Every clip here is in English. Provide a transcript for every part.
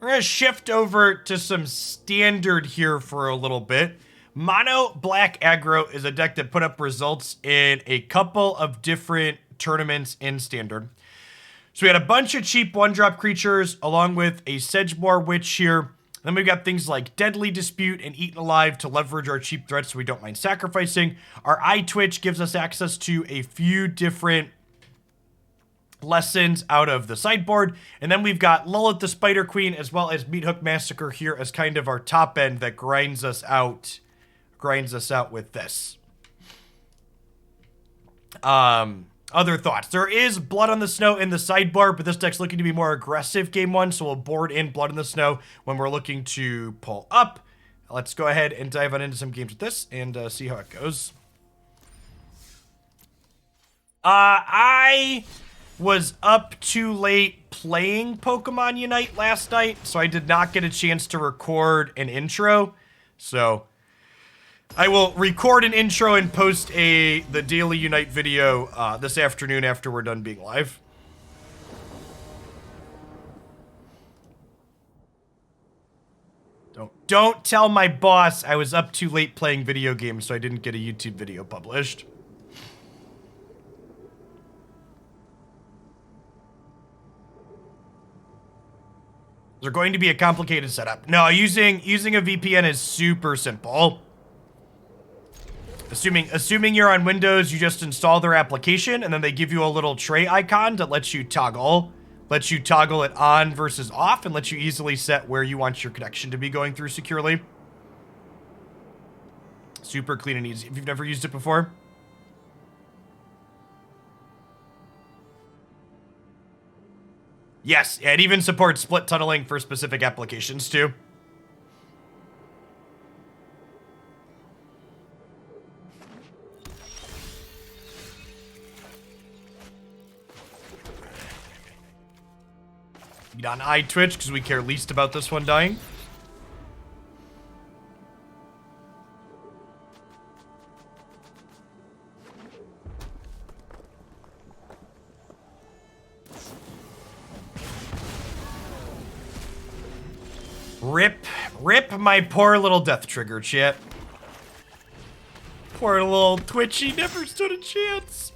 We're going to shift over to some standard here for a little bit. Mono Black Aggro is a deck that put up results in a couple of different tournaments in standard. So we had a bunch of cheap one-drop creatures along with a Sedgemoor Witch here. Then we've got things like Deadly Dispute and Eaten Alive to leverage our cheap threats so we don't mind sacrificing. Our Eyetwitch gives us access to a few different lessons out of the sideboard. And then we've got Lolth the Spider Queen as well as Meathook Massacre here as kind of our top end that grinds us out with this. Other thoughts. There is Blood on the Snow in the sideboard, but this deck's looking to be more aggressive game one, so we'll board in Blood on the Snow when we're looking to pull up. Let's go ahead and dive on into some games with this and see how it goes. I was up too late playing Pokemon Unite last night, so I did not get a chance to record an intro. So I will record an intro and post the Daily Unite video this afternoon after we're done being live. Don't tell my boss I was up too late playing video games, so I didn't get a YouTube video published. They're going to be a complicated setup. No, using a VPN is super simple. Assuming you're on Windows, you just install their application, and then they give you a little tray icon that lets you toggle it on versus off, and lets you easily set where you want your connection to be going through securely. Super clean and easy. If you've never used it before. Yes, it even supports split tunneling for specific applications too. Get on Eyetwitch because we care least about this one dying. Rip my poor little death trigger, chat. Poor little Twitchy never stood a chance.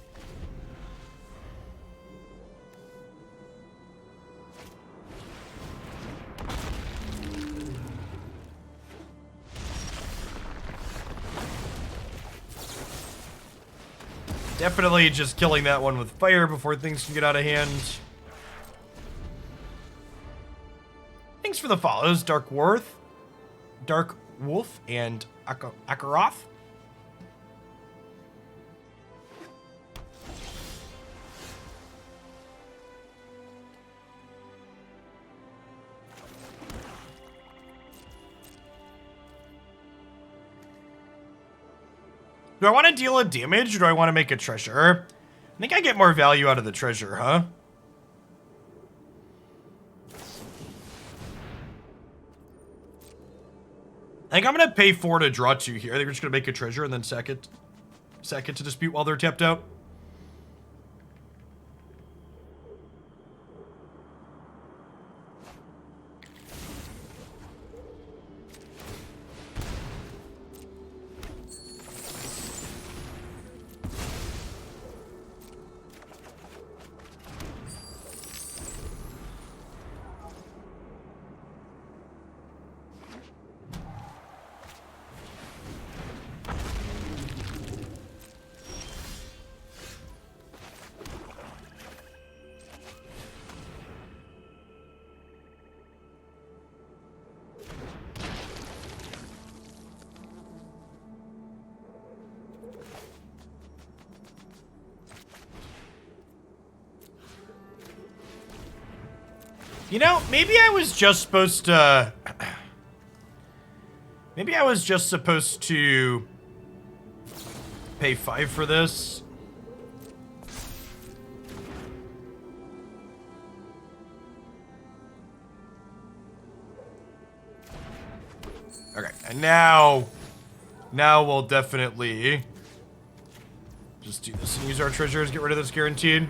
Definitely just killing that one with fire before things can get out of hand. Thanks for the follows, Dark Wolf, and Akaroth. Do I want to deal a damage, or do I want to make a treasure? I think I get more value out of the treasure, huh? I think I'm going to pay 4 to draw 2 here. I think we're just going to make a treasure and then sack it to dispute while they're tapped out. You know, maybe I was just supposed to... Maybe I was just supposed to pay 5 for this. Okay, and now we'll definitely just do this and use our treasures, get rid of this guaranteed.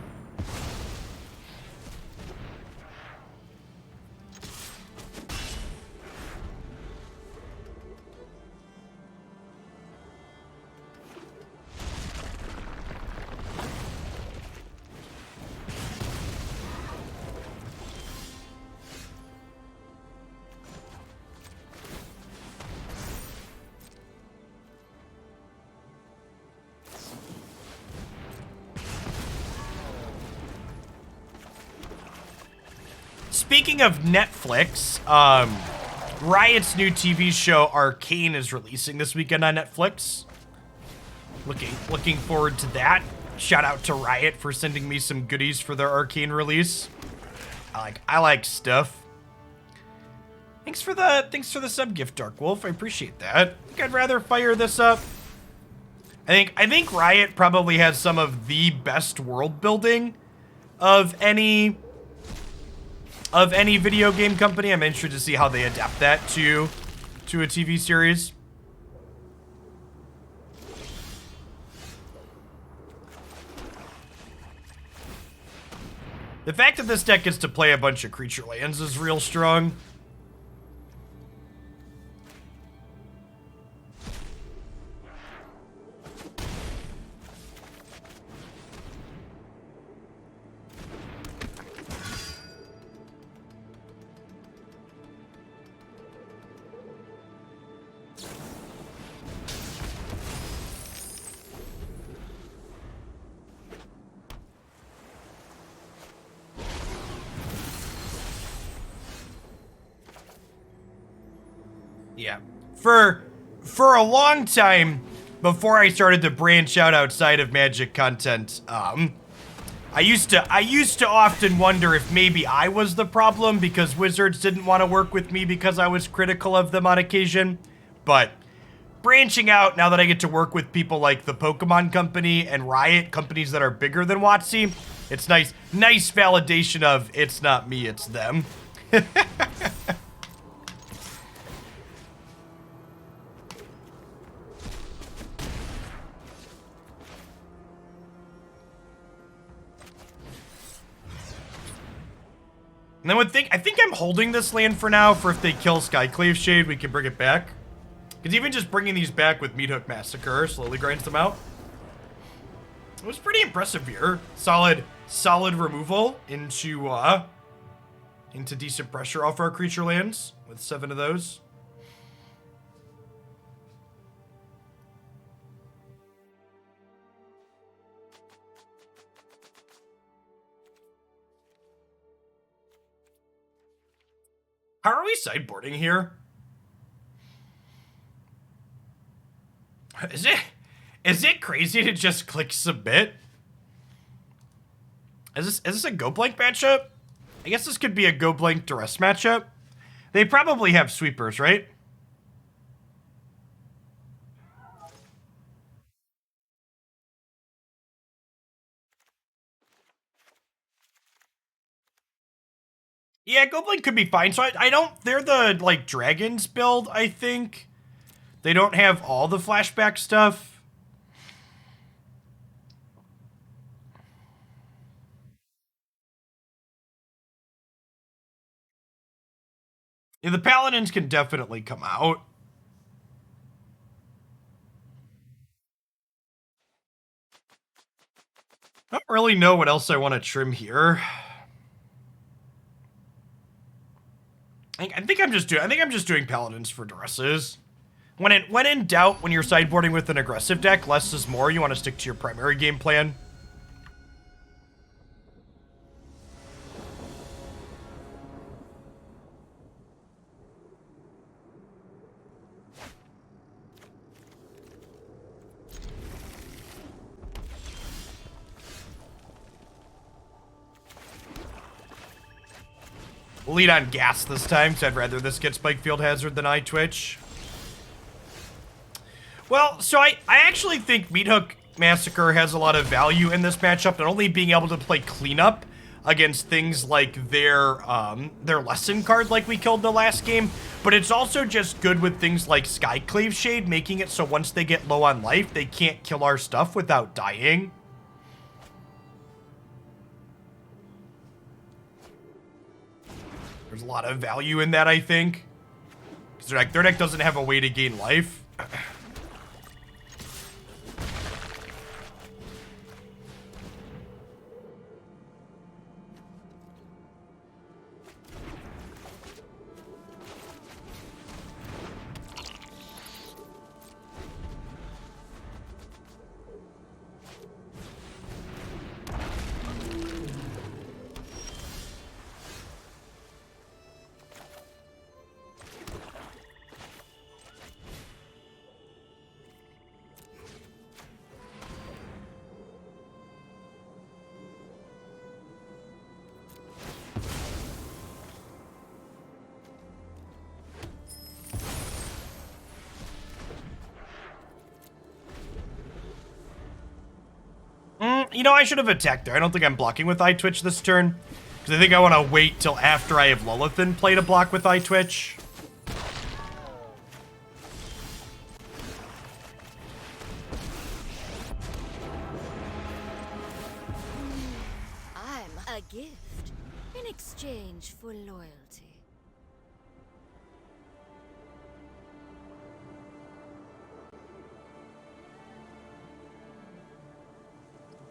Speaking of Netflix, Riot's new TV show Arcane is releasing this weekend on Netflix. Looking forward to that. Shout out to Riot for sending me some goodies for their Arcane release. I like stuff. Thanks for the sub gift, Dark Wolf. I appreciate that. I think I'd rather fire this up. I think Riot probably has some of the best world building of any video game company. I'm interested to see how they adapt that to a TV series. The fact that this deck gets to play a bunch of creature lands is real strong. Yeah. For a long time, before I started to branch out outside of Magic content, I used to often wonder if maybe I was the problem because Wizards didn't want to work with me because I was critical of them on occasion. But branching out, now that I get to work with people like the Pokemon Company and Riot, companies that are bigger than WotC, it's nice validation of it's not me, it's them. And then I think I'm holding this land for now for if they kill Skyclave Shade, we can bring it back. Because even just bringing these back with Meathook Massacre slowly grinds them out. It was pretty impressive here. Solid removal into decent pressure off our creature lands with 7 of those. How are we sideboarding here? Is it crazy to just click submit? Is this a go blank matchup? I guess this could be a go blank Duress matchup. They probably have sweepers, right? Yeah, Goblin could be fine. So I don't, they're the, like, Dragons build, I think. They don't have all the flashback stuff. Yeah, the Paladins can definitely come out. I don't really know what else I want to trim here. I think I'm just doing Paladins for Duresses. When in doubt, when you're sideboarding with an aggressive deck, less is more. You want to stick to your primary game plan. We'll lead on Ghast this time, so I'd rather this get Spike Field Hazard than Eyetwitch. Well, so I actually think Meathook Massacre has a lot of value in this matchup, not only being able to play cleanup against things like their lesson card like we killed the last game, but it's also just good with things like Skyclave Shade, making it so once they get low on life, they can't kill our stuff without dying. There's a lot of value in that, I think. Because their deck doesn't have a way to gain life. You know, I should have attacked there. I don't think I'm blocking with Eyetwitch this turn. Because I think I want to wait till after I have Lolth in play to block with Eyetwitch. I'm a gift in exchange for loyalty.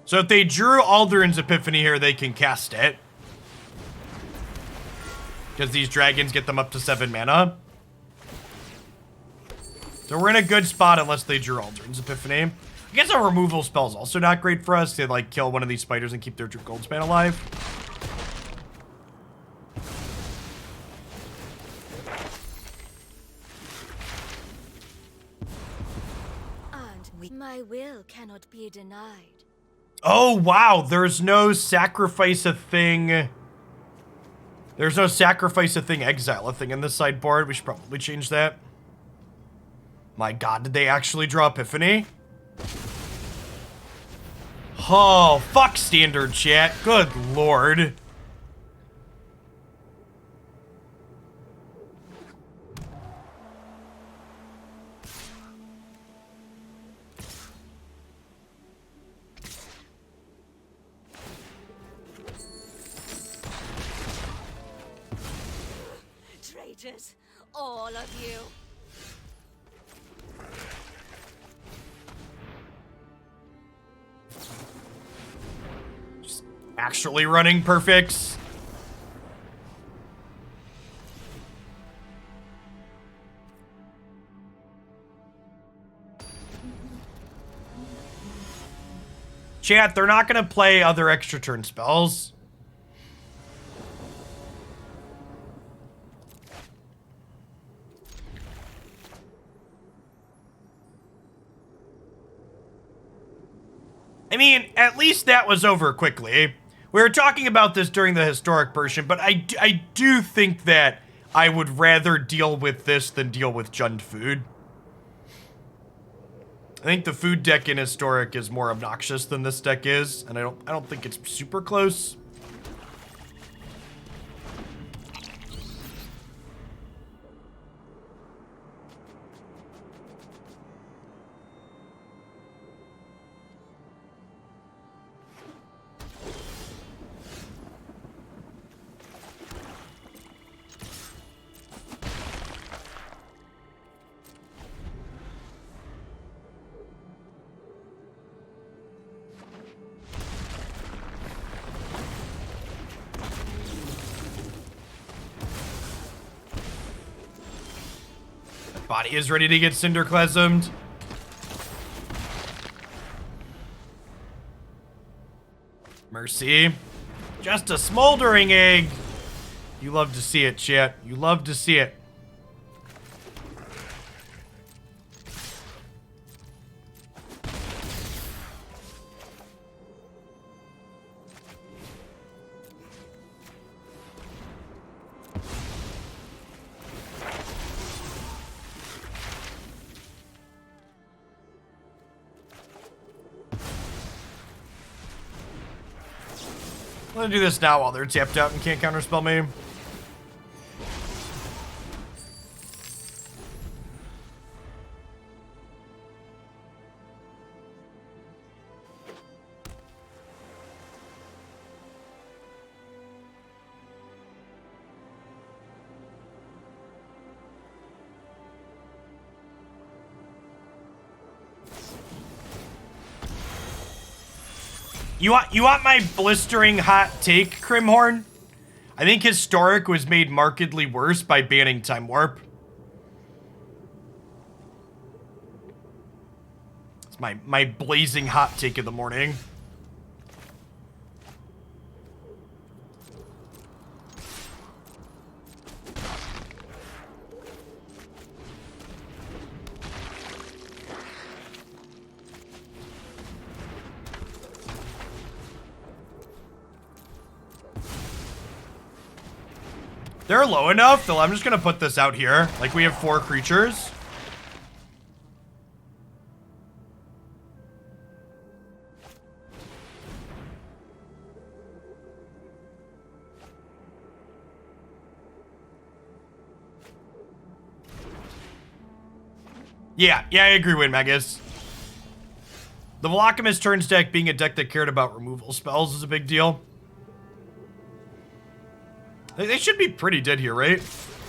So if they drew Aldrin's Epiphany here, they can cast it. Because these dragons get them up to 7 mana. So we're in a good spot unless they drew Aldrin's Epiphany. I guess our removal spell is also not great for us. They like kill one of these spiders and keep their Goldspan alive. And my will cannot be denied. Oh, wow. There's no sacrifice a thing. There's no sacrifice a thing, exile a thing in this sideboard. We should probably change that. My god, did they actually draw Epiphany? Oh, fuck standard, chat. Good lord. Traitors, all of you. Just actually running perfects. Chat, they're not gonna play other extra turn spells. I mean, at least that was over quickly. We were talking about this during the historic version, but I do think that I would rather deal with this than deal with Jund food. I think the food deck in historic is more obnoxious than this deck is, and I don't think it's super close. Body is ready to get Cinderclasmed. Mercy. Just a smoldering egg. You love to see it, chat. You love to see it. I'm gonna do this now while they're tapped out and can't counterspell me. You want my blistering hot take, Crimhorn? I think Historic was made markedly worse by banning Time Warp. It's my blazing hot take of the morning. They're low enough, though. I'm just gonna put this out here. Like, we have 4 creatures. Yeah, I agree with Magus. The Velocamist turns deck being a deck that cared about removal spells is a big deal. They should be pretty dead here, right?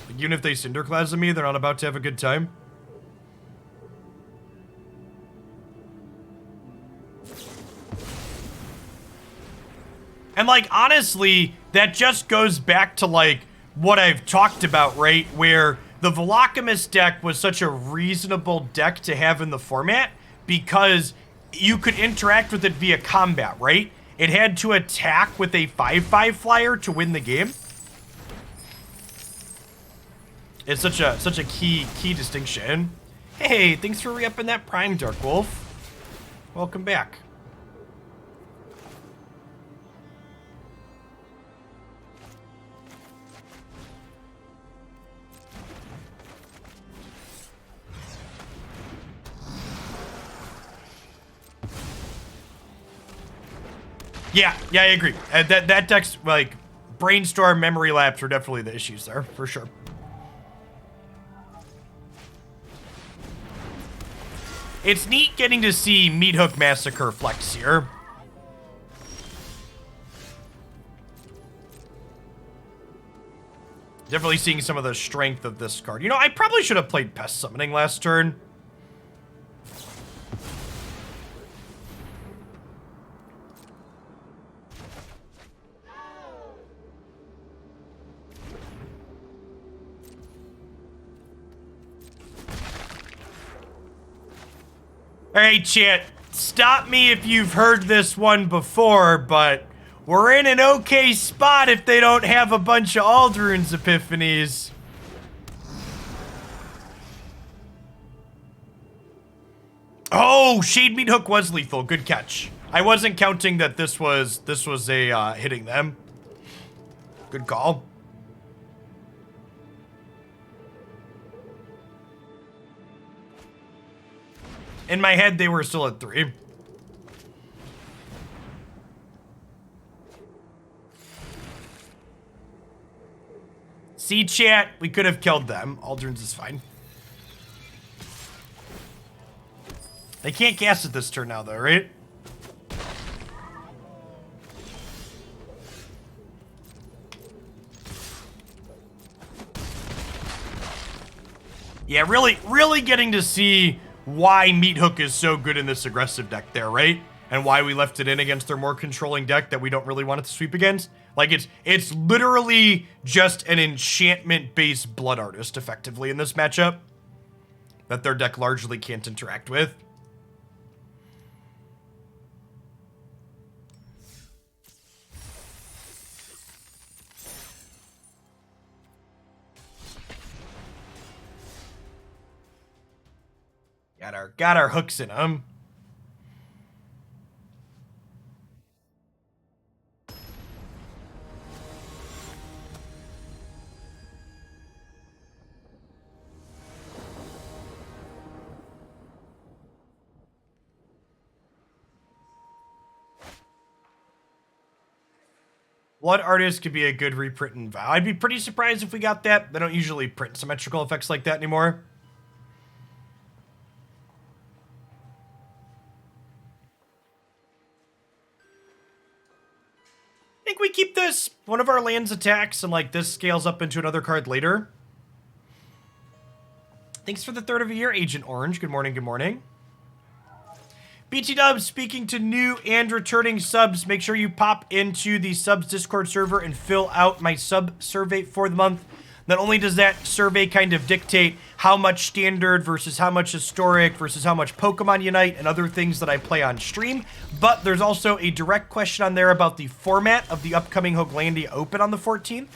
Like, even if they Cinderclasm me, they're not about to have a good time. And, like, honestly, that just goes back to, like, what I've talked about, right? Where the Velocamist deck was such a reasonable deck to have in the format because you could interact with it via combat, right? It had to attack with a 5/5 flyer to win the game. It's such a key distinction. Hey, thanks for re-upping that Prime, Dark Wolf. Welcome back. Yeah, I agree. That deck's, like, Brainstorm, Memory Lapse are definitely the issues there, for sure. It's neat getting to see Meathook Massacre flex here. Definitely seeing some of the strength of this card. You know, I probably should have played Pest Summoning last turn. Alright, chat, stop me if you've heard this one before, but we're in an okay spot if they don't have a bunch of Aldruin's Epiphanies. Oh, Shade Meathook was lethal. Good catch. I wasn't counting that this was a hitting them. Good call. In my head, they were still at 3. See, chat, we could have killed them. Aldrin's is fine. They can't cast it this turn now, though, right? Yeah, really getting to see why Meathook is so good in this aggressive deck there, right? And why we left it in against their more controlling deck that we don't really want it to sweep against. Like, it's literally just an enchantment-based Blood Artist, effectively, in this matchup. That their deck largely can't interact with. Got our hooks in them. Blood Artist could be a good reprint in Vow. I'd be pretty surprised if we got that. They don't usually print symmetrical effects like that anymore. I think we keep this. One of our lands attacks and like this scales up into another card later. Thanks for the third of a year, Agent Orange. Good morning, good morning. BT Dubs, speaking to new and returning subs, make sure you pop into the subs Discord server and fill out my sub survey for the month. Not only does that survey kind of dictate how much standard versus how much historic versus how much Pokemon Unite and other things that I play on stream, but there's also a direct question on there about the format of the upcoming Hoaglandia Open on the 14th.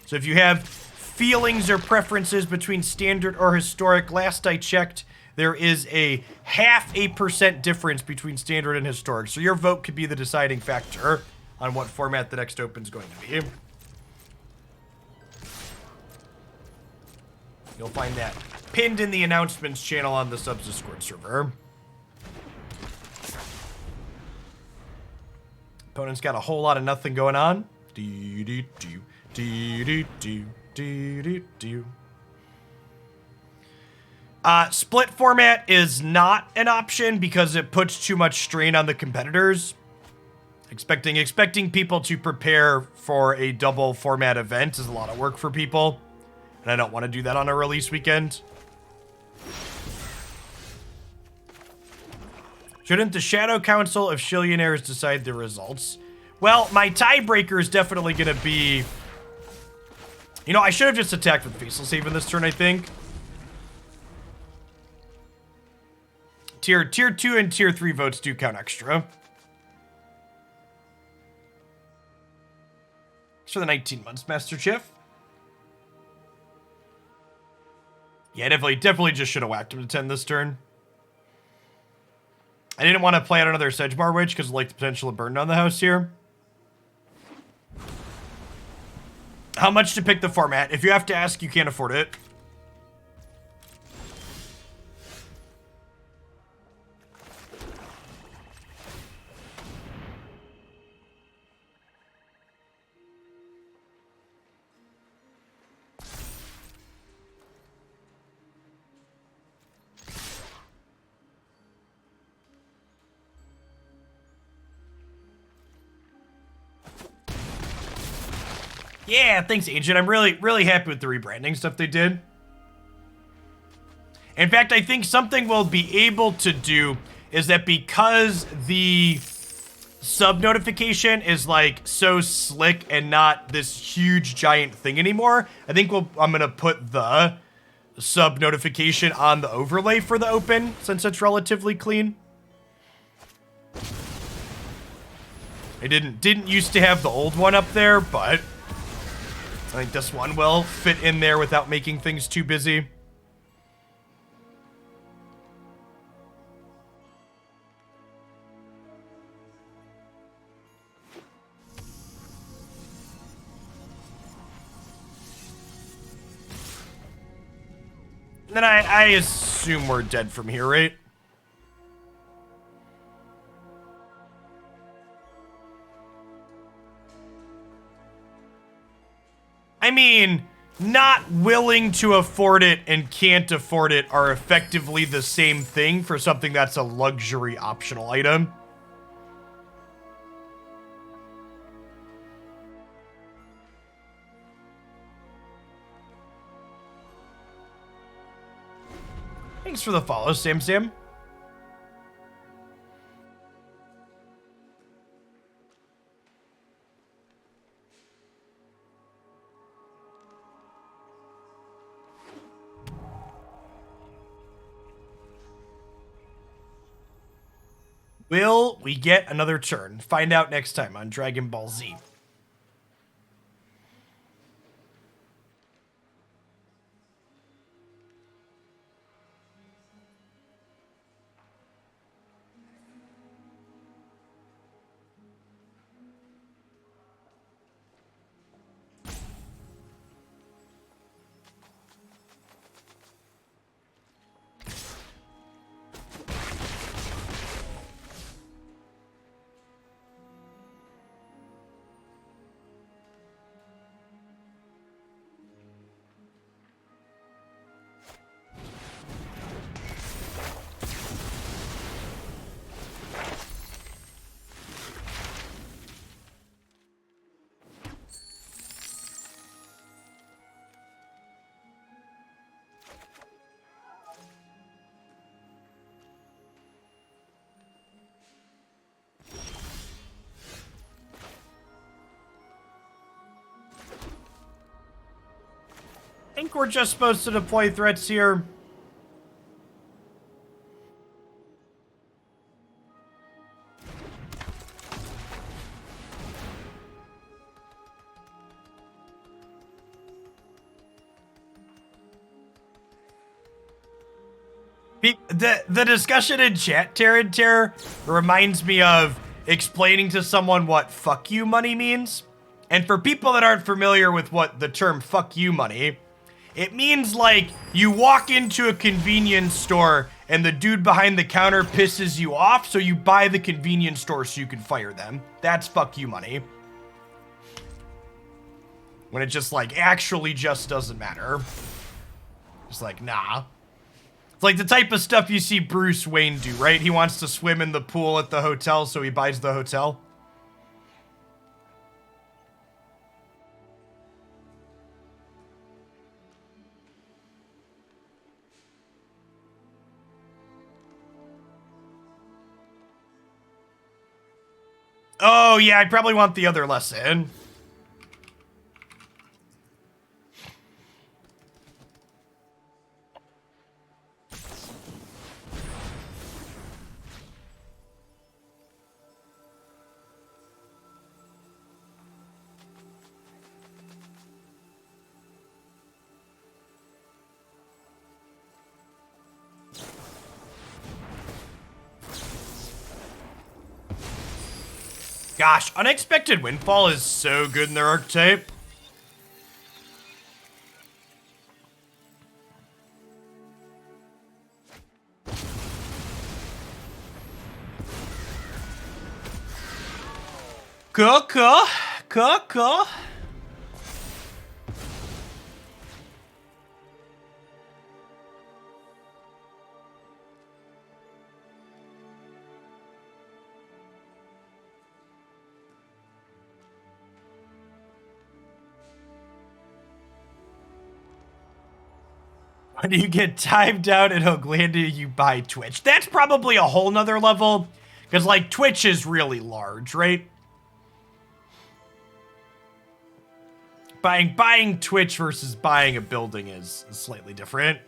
So if you have feelings or preferences between standard or historic, last I checked, there is a 0.5% difference between standard and historic. So your vote could be the deciding factor on what format the next Open is going to be. You'll find that pinned in the announcements channel on the subs Discord server. Opponent's got a whole lot of nothing going on. Split format is not an option because it puts too much strain on the competitors. Expecting people to prepare for a double format event is a lot of work for people, and I don't want to do that on a release weekend. Shouldn't the Shadow Council of Shillionaires decide the results? Well, my tiebreaker is definitely going to be... You know, I should have just attacked with Faceless Haven this turn, I think. Tier 2 and Tier 3 votes do count extra. Thanks for the 19 months, Master Chief. Yeah, definitely just should have whacked him to 10 this turn. I didn't want to play out another Sedgemoor Witch because I like the potential of burn down the house here. How much to pick the format? If you have to ask, you can't afford it. Yeah, thanks, Agent. I'm really happy with the rebranding stuff they did. In fact, I think something we'll be able to do is that because the sub notification is like so slick and not this huge giant thing anymore, I think I'm gonna put the sub notification on the overlay for the open since it's relatively clean. I didn't used to have the old one up there, but I think this one will fit in there without making things too busy. And then I assume we're dead from here, right? I mean, not willing to afford it and can't afford it are effectively the same thing for something that's a luxury optional item. Thanks for the follow, Sam. Will we get another turn? Find out next time on Dragon Ball Z. I think we're just supposed to deploy threats here. The discussion in chat, Terror, reminds me of explaining to someone what fuck you money means. And for people that aren't familiar with what the term fuck you money, it means like you walk into a convenience store and the dude behind the counter pisses you off, so you buy the convenience store so you can fire them. That's fuck you money. When it just like actually just doesn't matter. It's like, nah. It's like the type of stuff you see Bruce Wayne do, right? He wants to swim in the pool at the hotel, so he buys the hotel. Oh, yeah, I'd probably want the other lesson. Gosh, Unexpected Windfall is so good in their archetype. Cool. When you get timed out at Hoaglandia, you buy Twitch. That's probably a whole nother level, because, like, Twitch is really large, right? Buying Twitch versus buying a building is slightly different.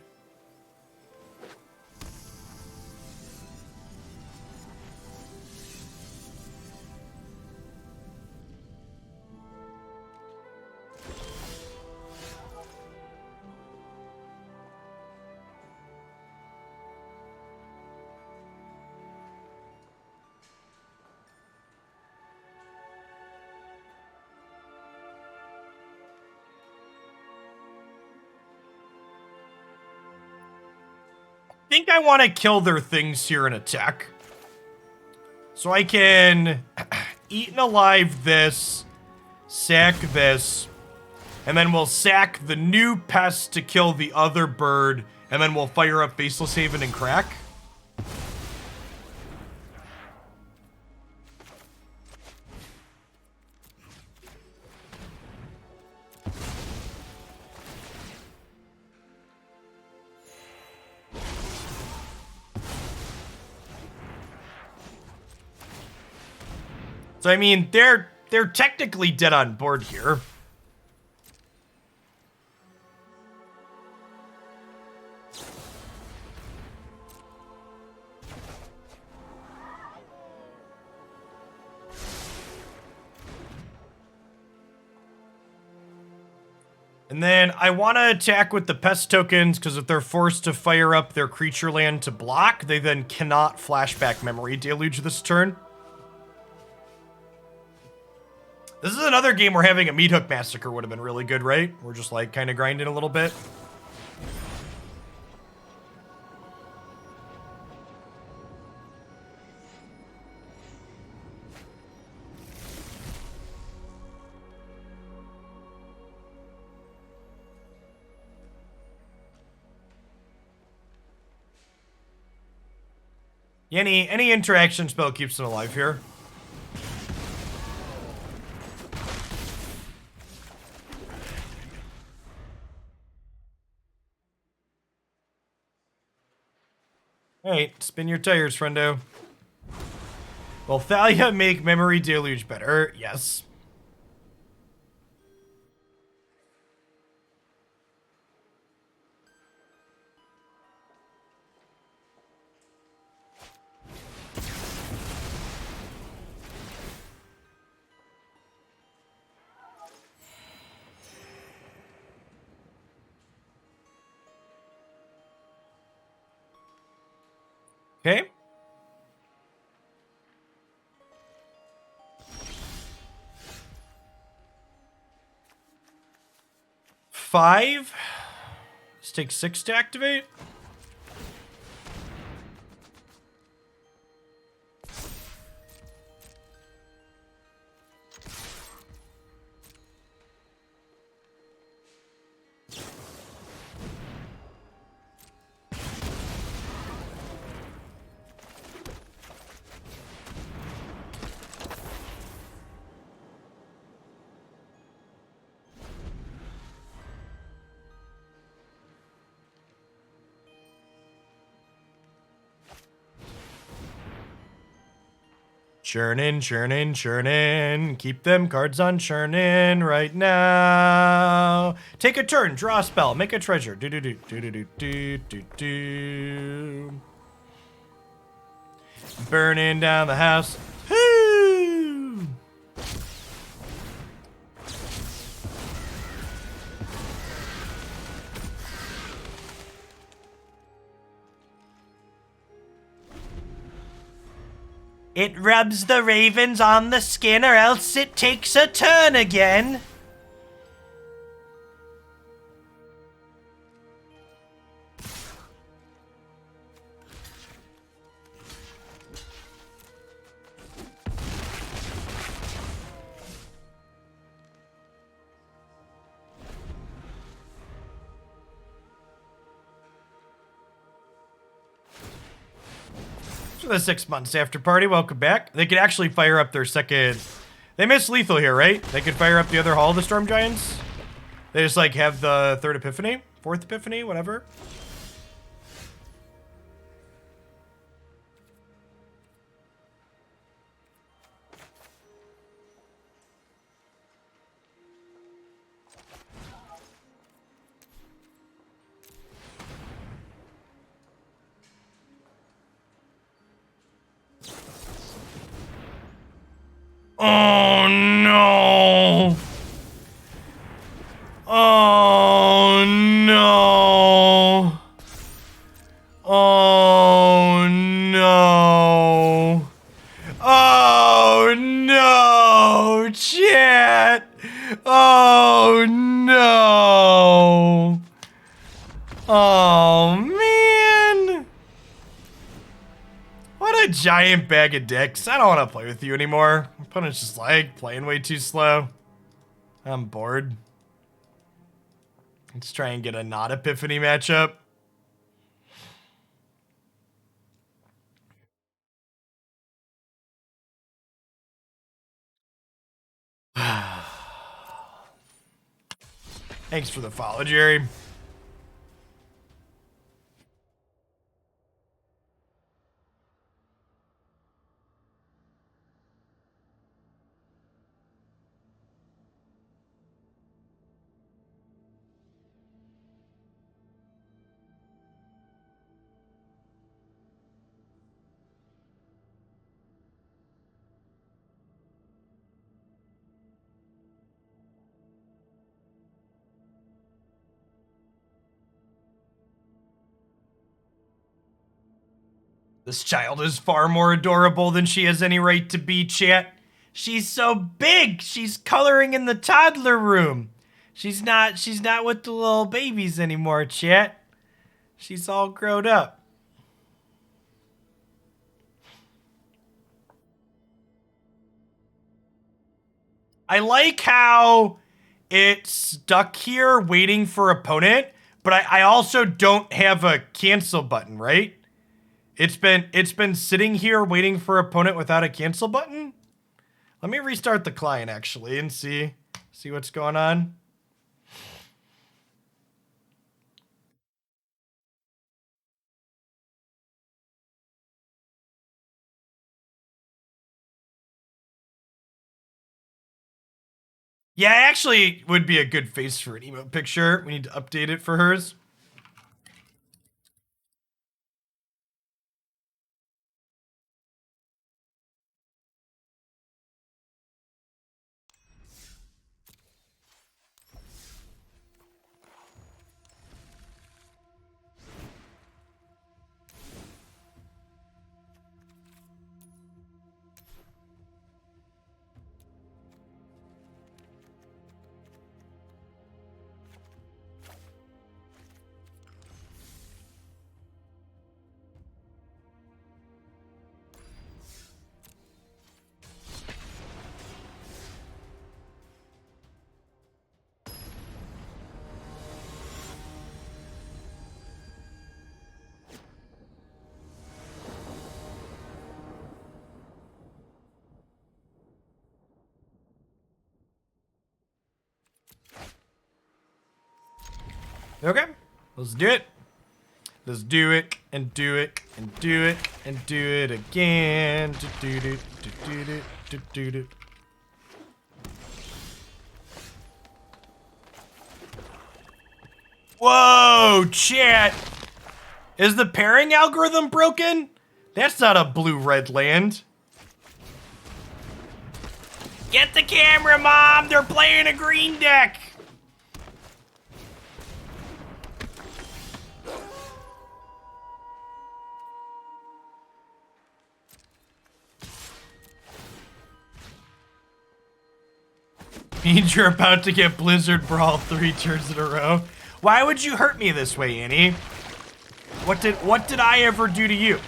I think I want to kill their things here and attack. So I can Eaten Alive this, sack this, and then we'll sack the new pest to kill the other bird, and then we'll fire up Faceless Haven and crack. So, I mean, they're technically dead on board here. And then I want to attack with the pest tokens, because if they're forced to fire up their creature land to block, they then cannot flashback Memory Deluge this turn. This is another game where having a Meathook Massacre would have been really good, right? We're just like kind of grinding a little bit. Any interaction spell keeps them alive here. Alright, spin your tires, friendo. Will Thalia make Memory Deluge better? Yes. Okay. Five. Let's take 6 to activate. Churnin', churnin', churnin'. Keep them cards on churnin' right now. Take a turn, draw a spell, make a treasure. Do do do do do do do do do. Burning down the house. Woo! It rubs the ravens on the skin, or else it takes a turn again. The 6 months after party, welcome back. They could actually fire up their second. They missed lethal here, right? They could fire up the other Hall of the Storm Giants. They just like have the third epiphany, fourth epiphany, whatever. Oh no! Oh no! Oh no! Oh no! Chat! Oh no! Oh man! What a giant bag of dicks. I don't want to play with you anymore. My opponent's just like playing way too slow. I'm bored. Let's try and get a not epiphany matchup. Thanks for the follow, Jerry. This child is far more adorable than she has any right to be, chat. She's so big. She's coloring in the toddler room. She's not with the little babies anymore, chat. She's all grown up. I like how it's stuck here waiting for opponent, but I also don't have a cancel button, right? It's been sitting here waiting for opponent without a cancel button. Let me restart the client actually and see what's going on. Yeah, actually would be a good face for an emote picture. We need to update it for hers. Okay, let's do it. Let's do it and do it and do it and do it again. Whoa, chat. Is the pairing algorithm broken? That's not a blue-red land. Get the camera, Mom! They're playing a green deck! Means you're about to get Blizzard Brawl 3 turns in a row. Why would you hurt me this way, Annie? What did I ever do to you?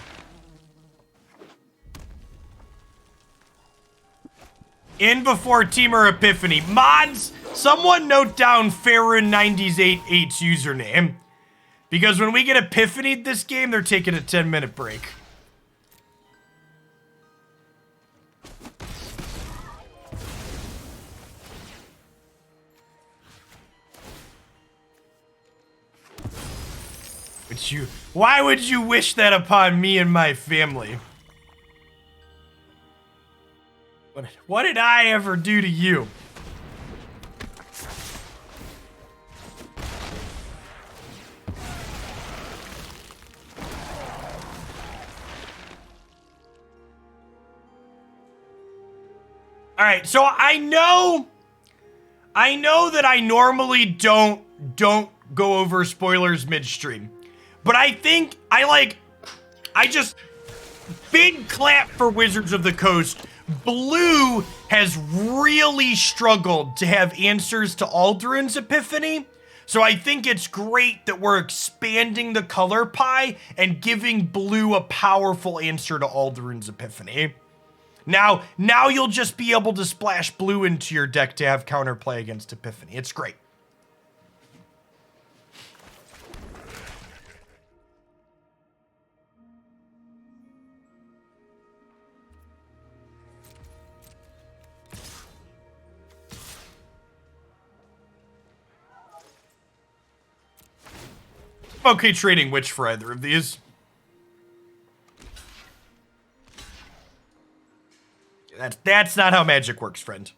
In before Teamer Epiphany. Mods, someone note down Farron908's username. Because when we get Epiphanied this game, they're taking a 10-minute break. Why would you wish that upon me and my family? What did I ever do to you? All right, so I know that I normally don't go over spoilers midstream. But I think I just big clap for Wizards of the Coast. Blue has really struggled to have answers to Aldrin's Epiphany. So I think it's great that we're expanding the color pie and giving blue a powerful answer to Aldrin's Epiphany. Now you'll just be able to splash blue into your deck to have counterplay against Epiphany. It's great. Okay, trading Witch for either of these. That's not how magic works, friend.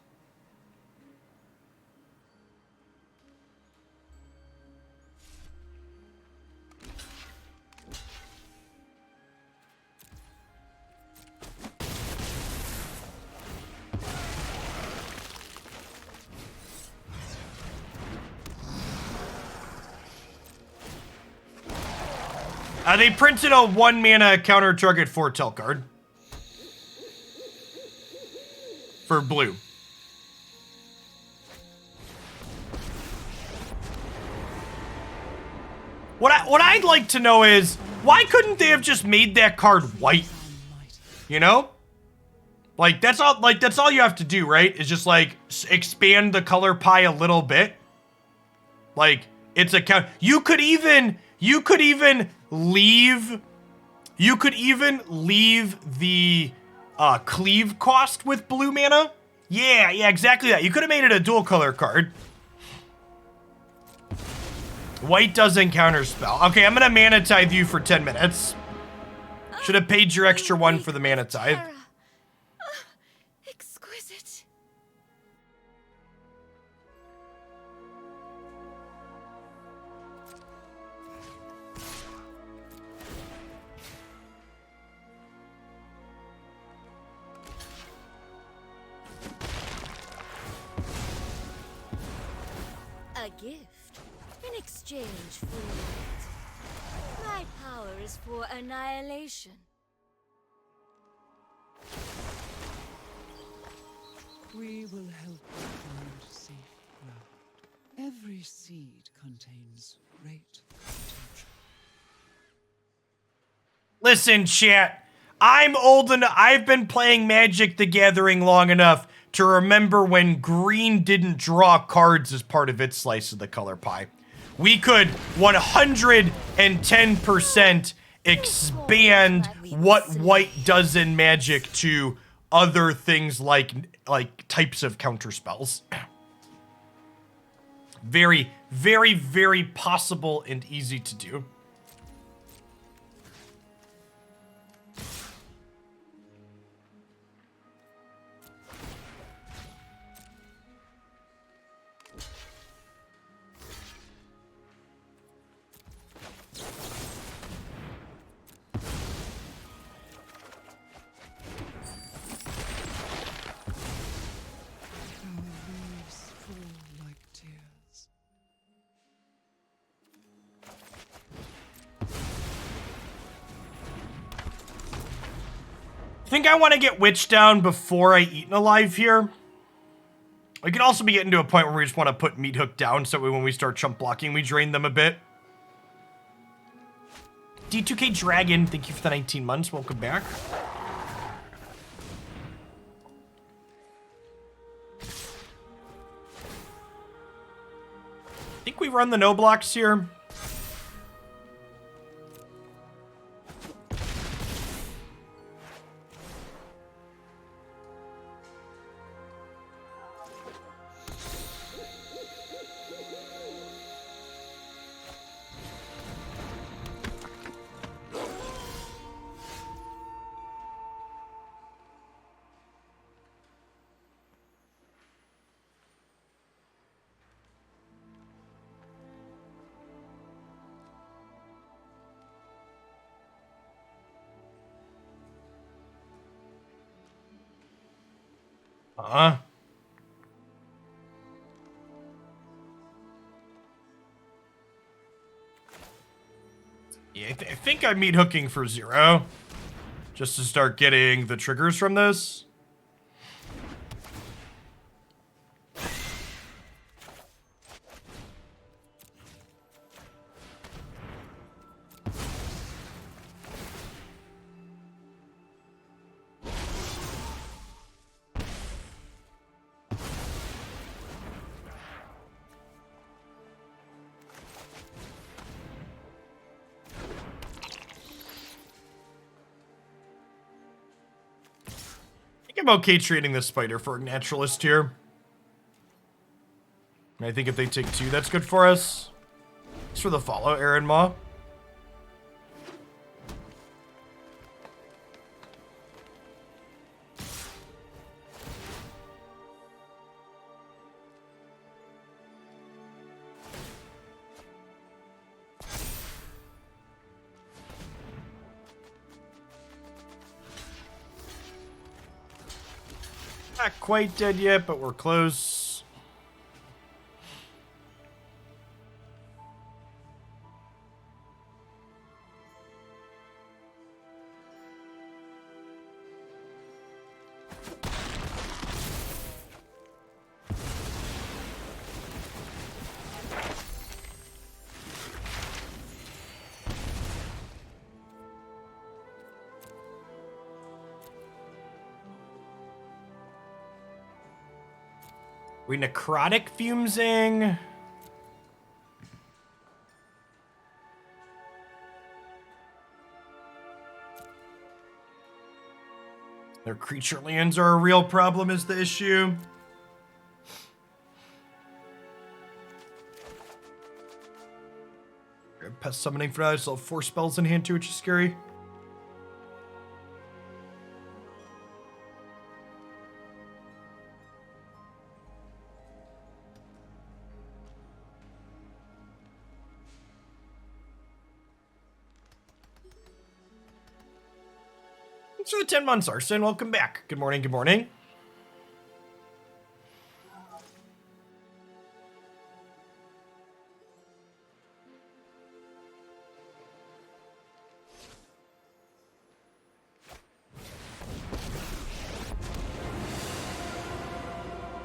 They printed a 1-mana counter target foretell card. For blue. What I'd like to know is, why couldn't they have just made that card white? You know? That's all you have to do, right? Is just expand the color pie a little bit. It's a count. You could even leave the cleave cost with blue mana. Yeah, exactly that. You could have made it a dual color card. White doesn't counterspell. Okay, I'm gonna mana tithe you for 10 minutes. Should have paid your extra 1 for the mana tithe. Exquisite. A gift in exchange for it. My power is for annihilation. We will help you find safe ground. Every seed contains great potential. Listen, chat. I'm old enough. I've been playing Magic the Gathering long enough to remember when green didn't draw cards as part of its slice of the color pie. We could 110% expand what white does in Magic to other things like types of counter spells. Very, very, very possible and easy to do. leaves fall like tears. I think I want to get Witch down before I Eaten Alive here. We could also be getting to a point where we just want to put Meathook down so when we start chump blocking, we drain them a bit. D2K Dragon, thank you for the 19 months. Welcome back. I think we run the no blocks here. Yeah, I think I'm meat hooking for 0. Just to start getting the triggers from this. I'm okay trading this spider for a naturalist here. I think if they take 2, that's good for us. Thanks for the follow, Aaron Maw. Not quite dead yet, but we're close. We necrotic fumesing. Their creature lands are a real problem is the issue. Pest Summoning for now. I still have 4 spells in hand too, which is scary. Thanks for the 10 months, Arson. Welcome back. Good morning, good morning.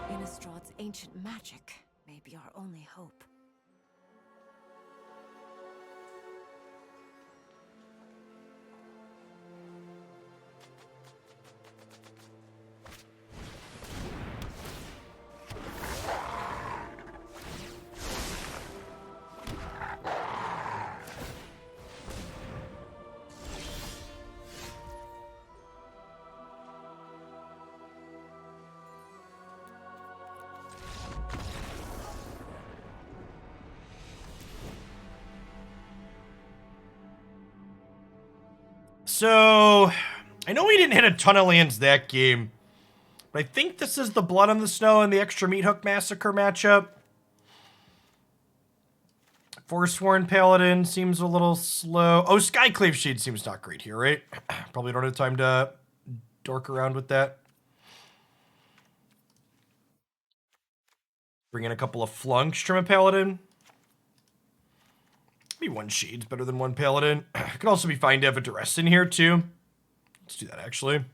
Innistrād's ancient magic may be our only hope. So, I know we didn't hit a ton of lands that game, but I think this is the Blood on the Snow and the extra Meathook Massacre matchup. Forsworn Paladin seems a little slow. Oh, Skyclave Shade seems not great here, right? Probably don't have time to dork around with that. Bring in a couple of Flunks from a Paladin. Maybe one Shade's better than one Paladin. Could also be fine to have a Duress in here, too. Let's do that, actually.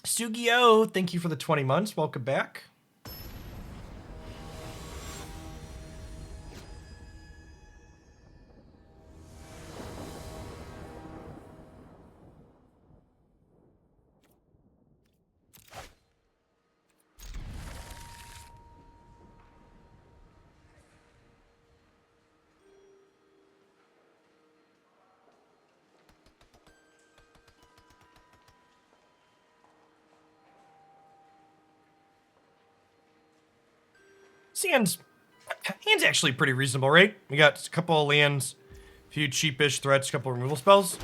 Sugio, thank you for the 20 months. Welcome back. Hand's actually pretty reasonable, right? We got a couple of lands, a few cheapish threats, a couple of removal spells.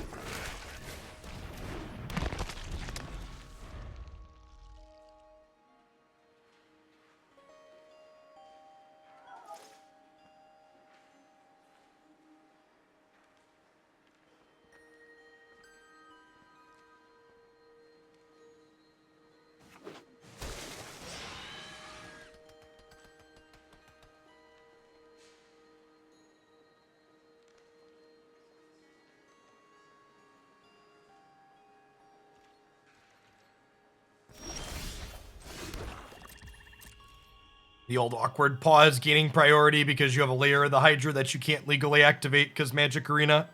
The old awkward pause gaining priority because you have a layer of the Hydra that you can't legally activate because Magic Arena.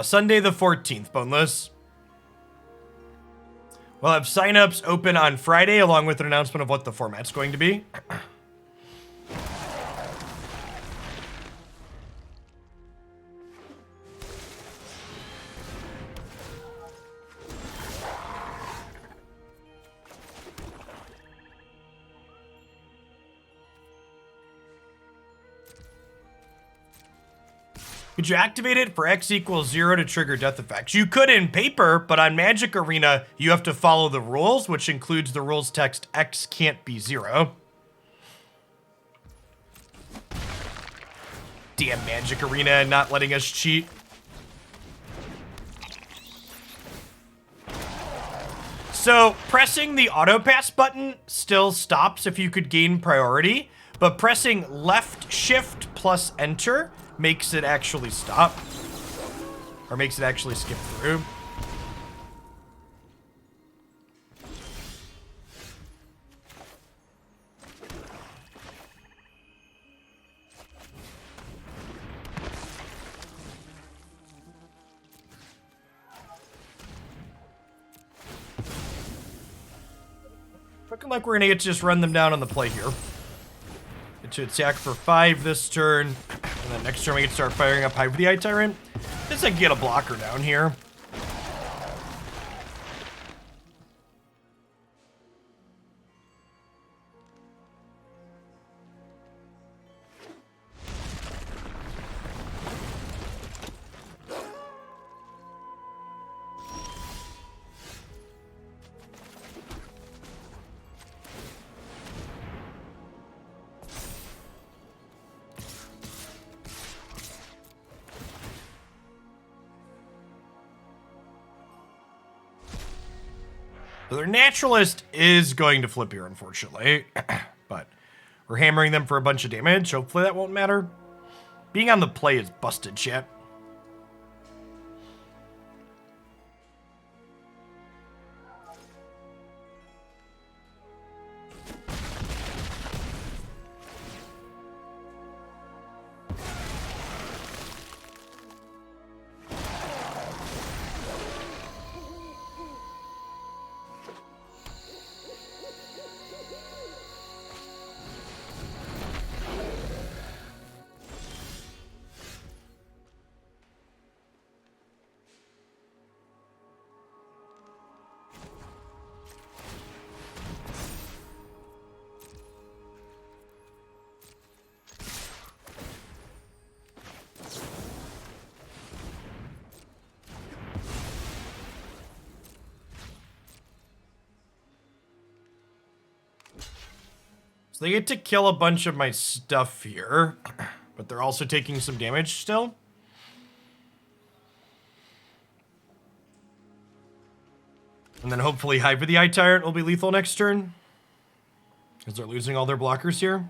Sunday the 14th, Boneless. We'll have signups open on Friday along with an announcement of what the format's going to be. Could you activate it for X equals 0 to trigger death effects? You could in paper, but on Magic Arena, you have to follow the rules, which includes the rules text X can't be 0. Damn Magic Arena not letting us cheat. So pressing the auto pass button still stops if you could gain priority, but pressing left shift plus enter makes it actually stop, or makes it actually skip through. Looking like we're gonna get to just run them down on the play here. Get to attack for 5 this turn, and then next turn we can start firing up Hive with the Eye Tyrant. Just like get a blocker down here. So their Naturalist is going to flip here, unfortunately. But we're hammering them for a bunch of damage. Hopefully that won't matter. Being on the play is busted, chat. So they get to kill a bunch of my stuff here, but they're also taking some damage still. And then hopefully Hive with the Eye Tyrant will be lethal next turn, because they're losing all their blockers here.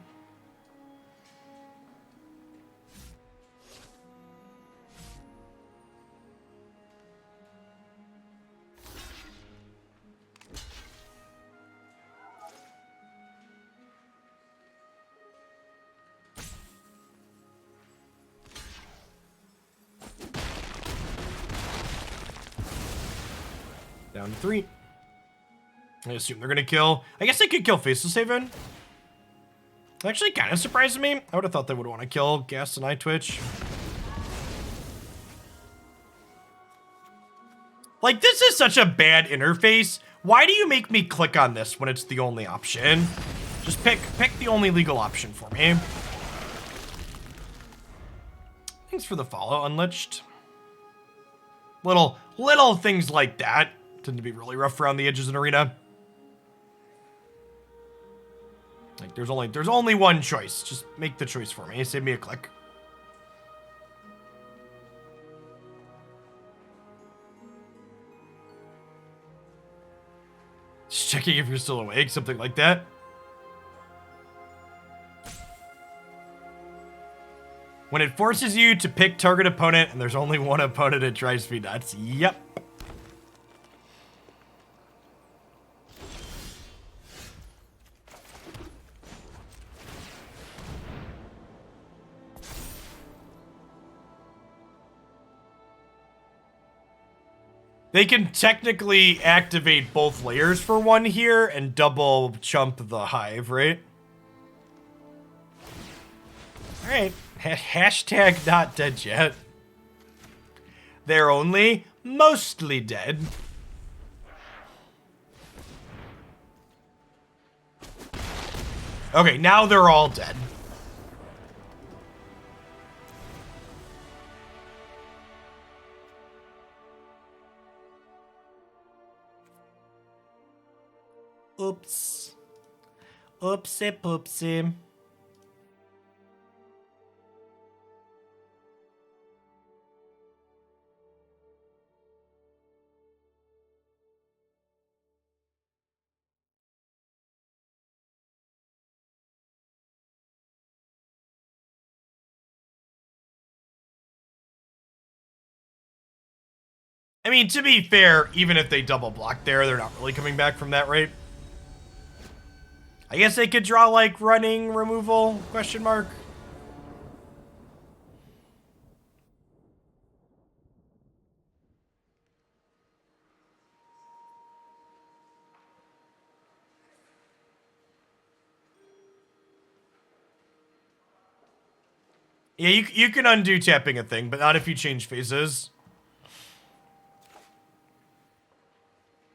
Down to 3. I assume they're gonna kill. I guess they could kill Faceless Haven. Actually, kind of surprised me. I would have thought they would want to kill Ghast and Eyetwitch. Like, this is such a bad interface. Why do you make me click on this when it's the only option? Just pick the only legal option for me. Thanks for the follow, Unleashed. Little things like that tend to be really rough around the edges in Arena. Like, there's only one choice. Just make the choice for me. Save me a click. Just checking if you're still awake, something like that. When it forces you to pick target opponent and there's only one opponent, it drives me nuts. Yep. They can technically activate both layers for one here and double chump the Hive, right? Alright. Hashtag not dead yet. They're only mostly dead. Okay, now they're all dead. Oops. Oopsie poopsie. I mean, to be fair, even if they double block there, they're not really coming back from that, right? I guess they could draw, like, running removal, question mark. Yeah, you can undo tapping a thing, but not if you change phases.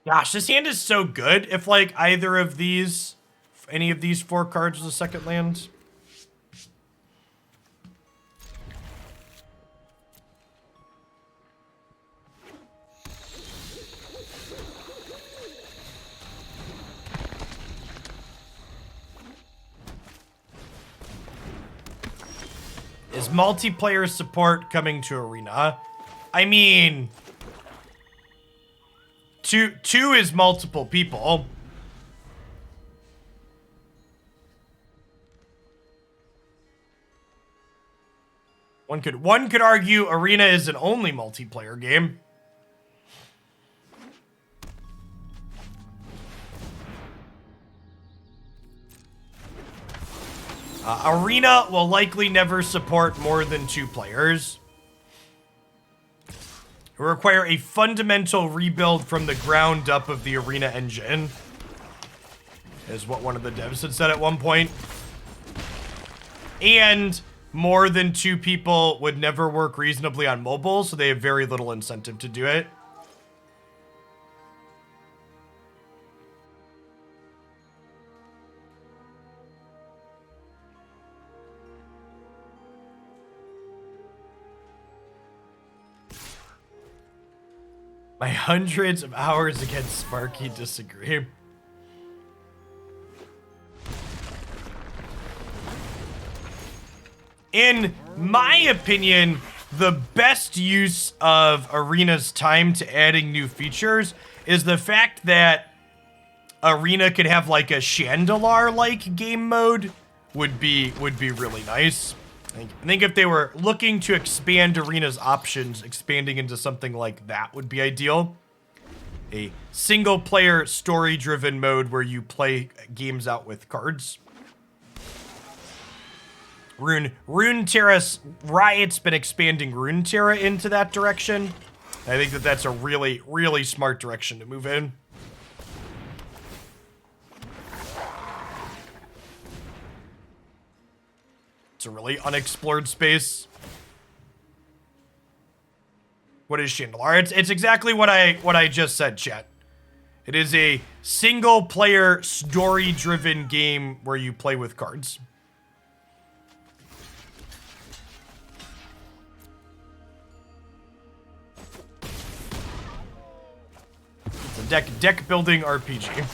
Gosh, this hand is so good if, like, either of these, any of these 4 cards was a second land. Is multiplayer support coming to Arena? I mean, two is multiple people. One could argue Arena is an only multiplayer game. Arena will likely never support more than 2 players. It will require a fundamental rebuild from the ground up of the Arena engine, is what one of the devs had said at one point. And more than 2 people would never work reasonably on mobile, so they have very little incentive to do it. My hundreds of hours against Sparky disagree. In my opinion, the best use of Arena's time to adding new features is the fact that Arena could have like a Chandelar-like game mode would be really nice. I think if they were looking to expand Arena's options, expanding into something like that would be ideal. A single-player, story-driven mode where you play games out with cards. Runeterra, Riot's been expanding Runeterra into that direction. I think that that's a really, really smart direction to move in. It's a really unexplored space. What is Chandelar? It's exactly what I just said, chat. It is a single-player, story-driven game where you play with cards. It's a deck building RPG.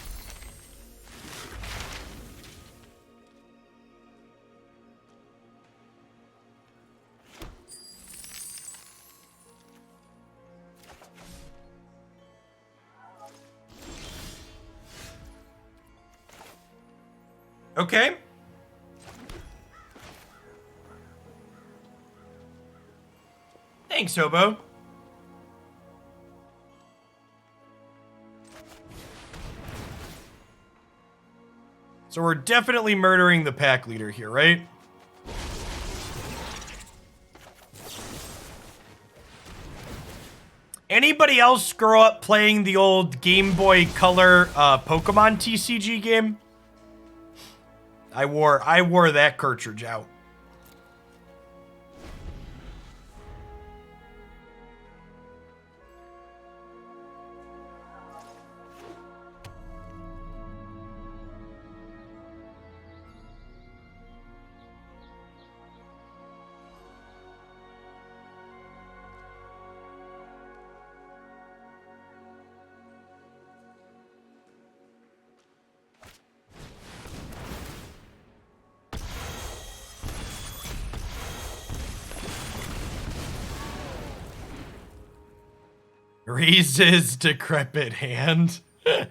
Okay. Thanks, Hobo. So we're definitely murdering the pack leader here, right? Anybody else grow up playing the old Game Boy Color Pokemon TCG game? I wore that cartridge out. Reese's decrepit hand. All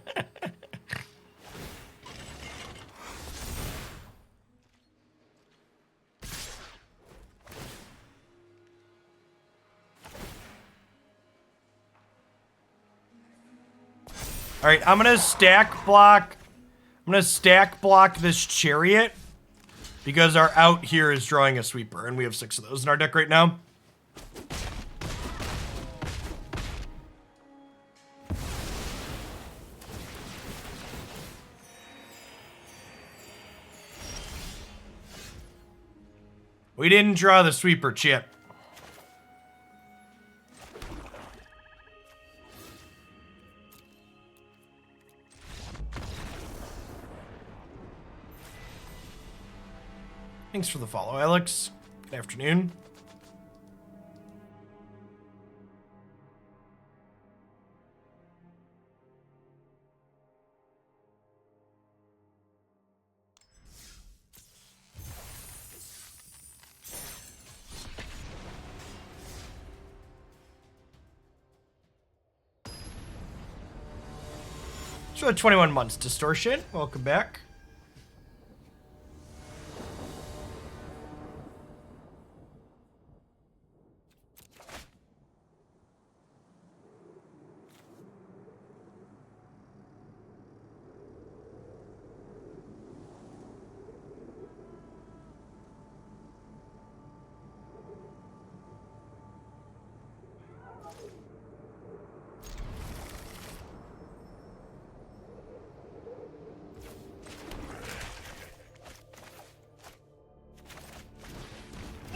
right, I'm gonna stack block this chariot because our out here is drawing a sweeper, and we have 6 of those in our deck right now. We didn't draw the sweeper, Chip. Thanks for the follow, Alex. Good afternoon. So 21 months, Distortion. Welcome back.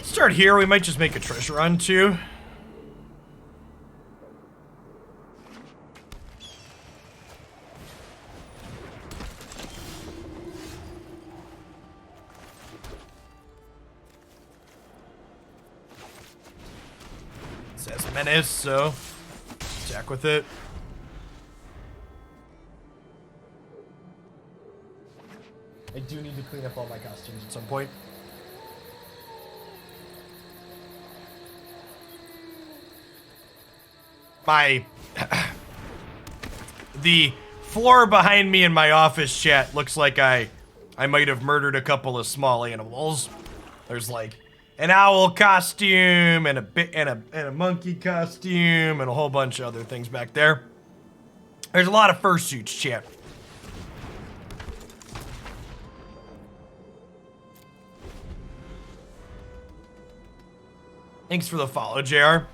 Start here. We might just make a treasure run too. This has menace, so attack with it. I do need to clean up all my costumes at some point. my the floor behind me in my office chat looks like I might have murdered a couple of small animals. There's like an owl costume and a monkey costume and a whole bunch of other things back there. There's a lot of fursuits, chat. Thanks for the follow, JR.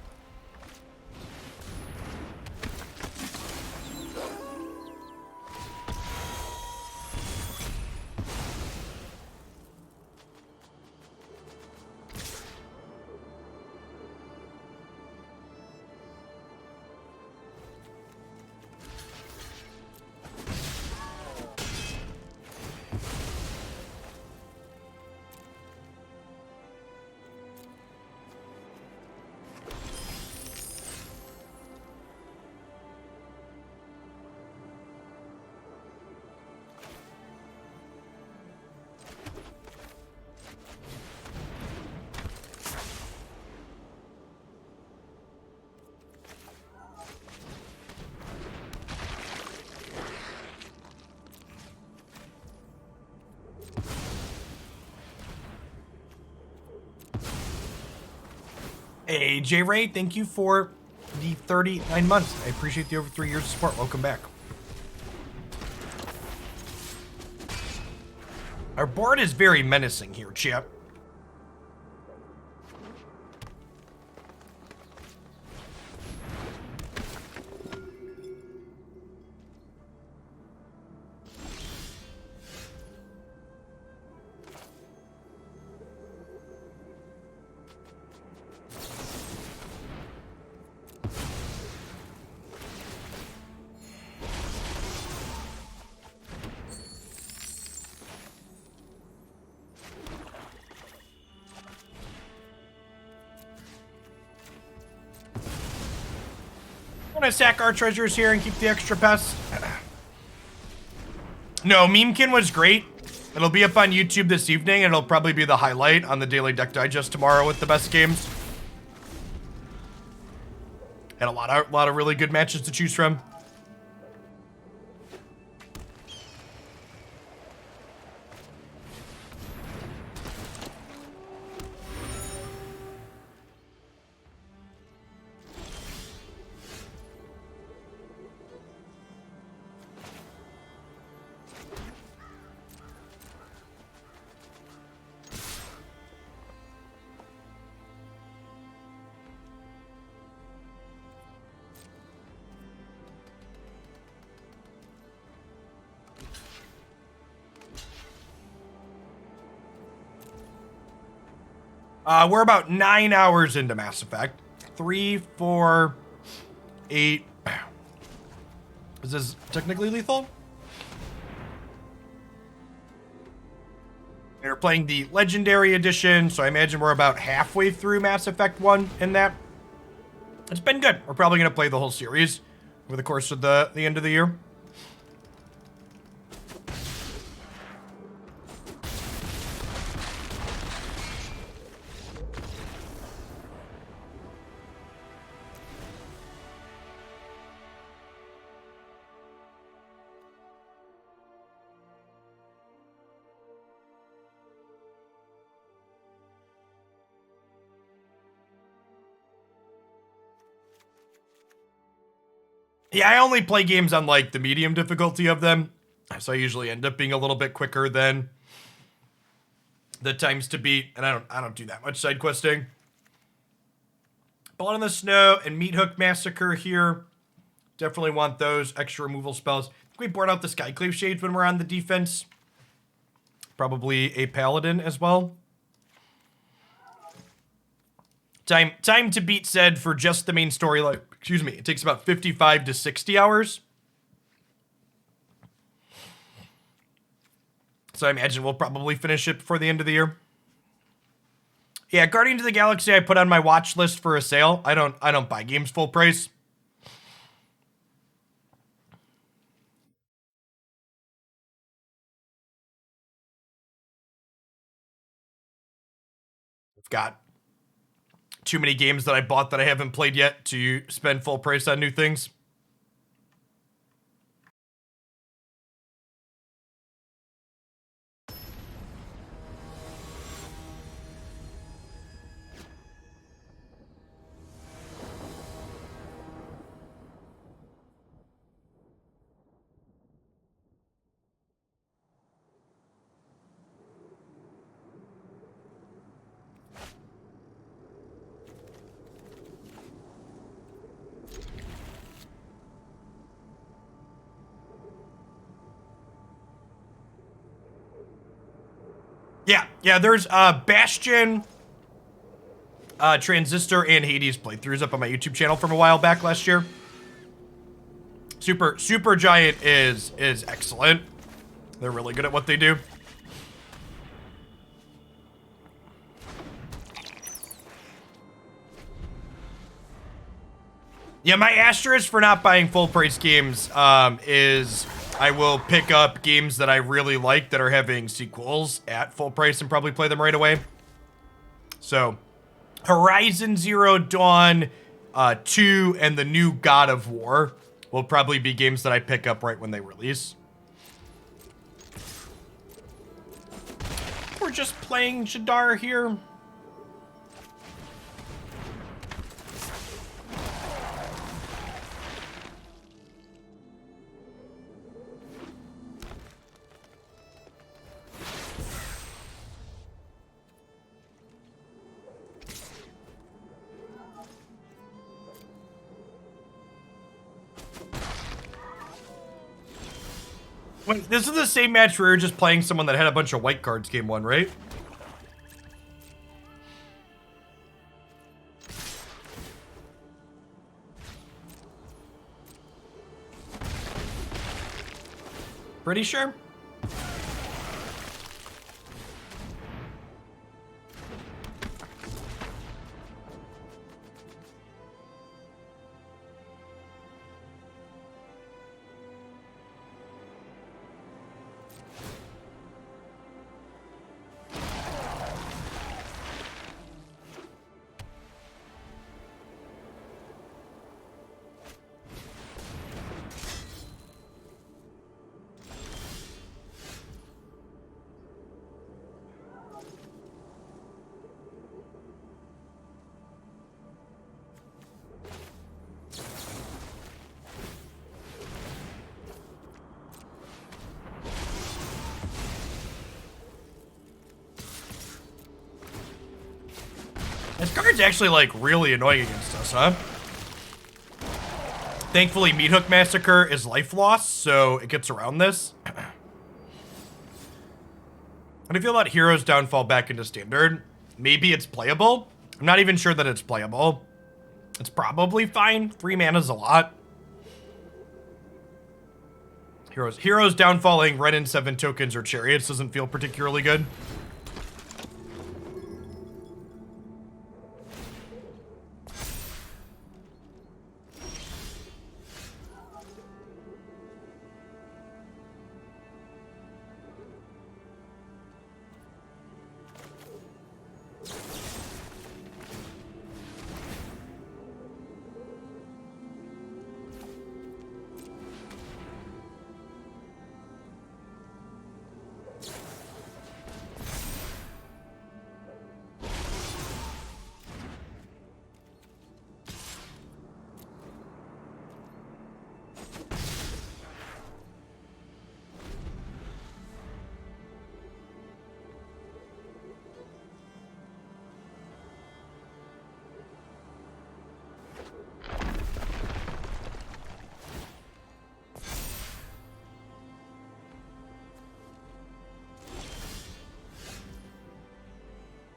Hey, J Ray, thank you for the 39 months. I appreciate the over 3 years of support. Welcome back. Our board is very menacing here, chat. I'm gonna sack our treasures here and keep the extra pests. No, Memekin was great. It'll be up on YouTube this evening, and it'll probably be the highlight on the Daily Deck Digest tomorrow with the best games. And a lot of really good matches to choose from. We're about 9 hours into Mass Effect. 3, 4, 8. Is this technically lethal? We're playing the Legendary Edition, so I imagine we're about halfway through Mass Effect 1 in that. It's been good. We're probably going to play the whole series over the course of the end of the year. Yeah, I only play games on like the medium difficulty of them, so I usually end up being a little bit quicker than the times to beat, and I don't do that much side questing. Blood on the Snow and Meathook Massacre here. Definitely want those extra removal spells. I think we board out the Skyclave Shade when we're on the defense. Probably a Paladin as well. Time to beat said for just the main story, like, excuse me, it takes about 55 to 60 hours. So I imagine we'll probably finish it before the end of the year. Yeah, Guardians of the Galaxy I put on my watch list for a sale. I don't buy games full price. We've got too many games that I bought that I haven't played yet to spend full price on new things. Yeah, there's Bastion, Transistor, and Hades playthroughs up on my YouTube channel from a while back last year. Super Giant is excellent. They're really good at what they do. Yeah, my asterisk for not buying full price games is I will pick up games that I really like that are having sequels at full price and probably play them right away. So, Horizon Zero Dawn 2 and the new God of War will probably be games that I pick up right when they release. We're just playing Jadar here. Wait, this is the same match where you're just playing someone that had a bunch of white cards game one, right? Pretty sure. This card's actually, like, really annoying against us, huh? Thankfully, Meathook Massacre is life loss, so it gets around this. How do you feel about Hero's Downfall back into Standard? Maybe it's playable. I'm not even sure that it's playable. It's probably fine. 3 mana's a lot. Hero's Downfalling Red and 7 tokens or Chariots doesn't feel particularly good.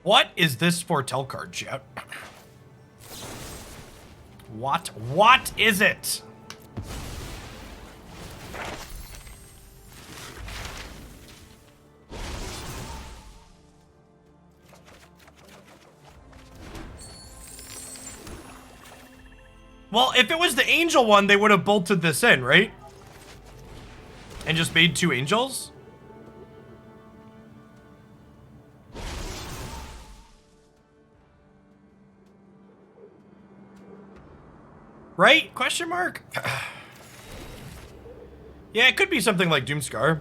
What is this Foretell card, chat? What is it? Well, if it was the angel one, they would have bolted this in, right? And just made 2 angels? Right? Question mark? Yeah, it could be something like Doomscar.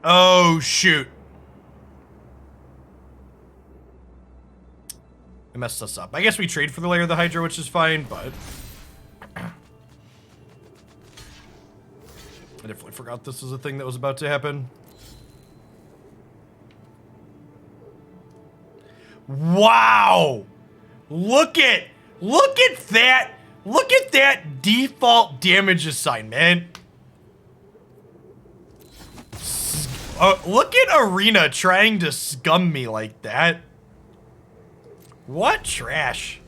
Oh, shoot. I messed us up. I guess we trade for the Lair of the Hydra, which is fine, but... I definitely forgot this was a thing that was about to happen. Wow! Look at that! Look at that default damage assignment. Look at Arena trying to scum me like that. What trash?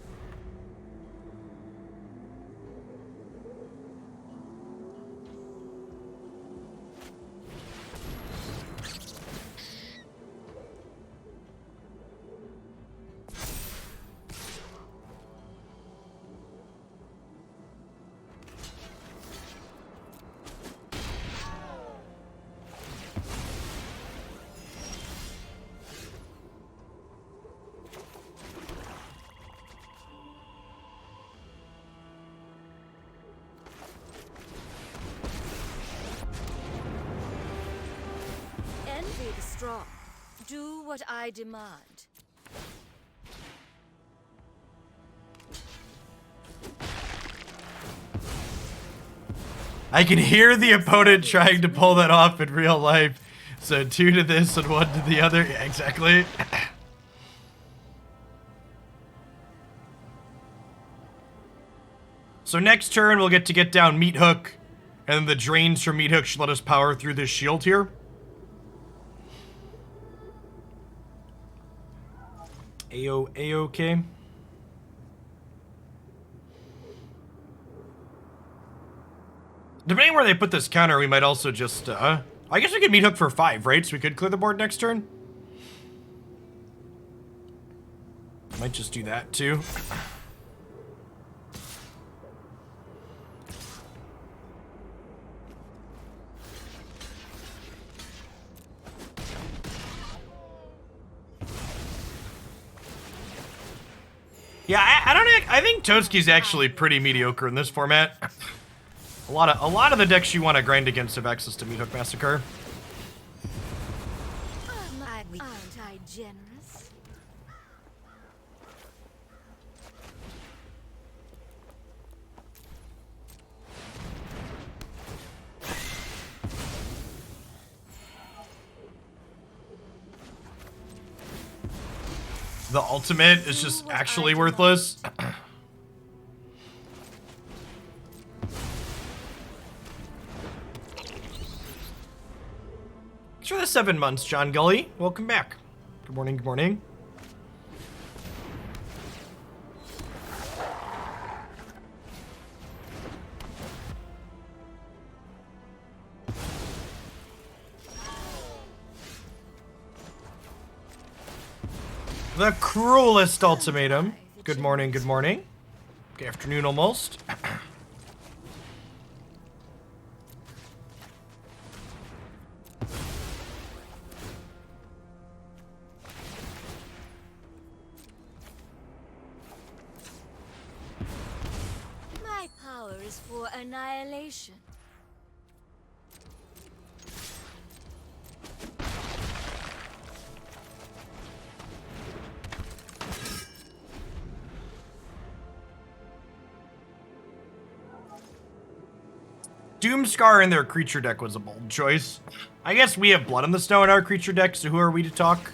Envy the strong. Do what I demand. I can hear the opponent trying to pull that off in real life. So 2 to this and 1 to the other. Yeah, exactly. So next turn we'll get down Meathook. And then the drains from Meathook should let us power through this shield here. A-OK. Depending where they put this counter, we might also just, I guess we could Meathook for 5, right? So we could clear the board next turn. Might just do that, too. Yeah, I think Toadski's actually pretty mediocre in this format. A lot of the decks you want to grind against have access to Meathook Massacre. Aren't I generous? The ultimate is just actually worthless. Thanks for the 7 months, John Gully. Welcome back. Good morning, good morning. The cruelest ultimatum. Good morning, good morning. Good afternoon almost. My power is for annihilation. Doomscar in their creature deck was a bold choice. I guess we have Blood on the Snow in our creature deck, so who are we to talk?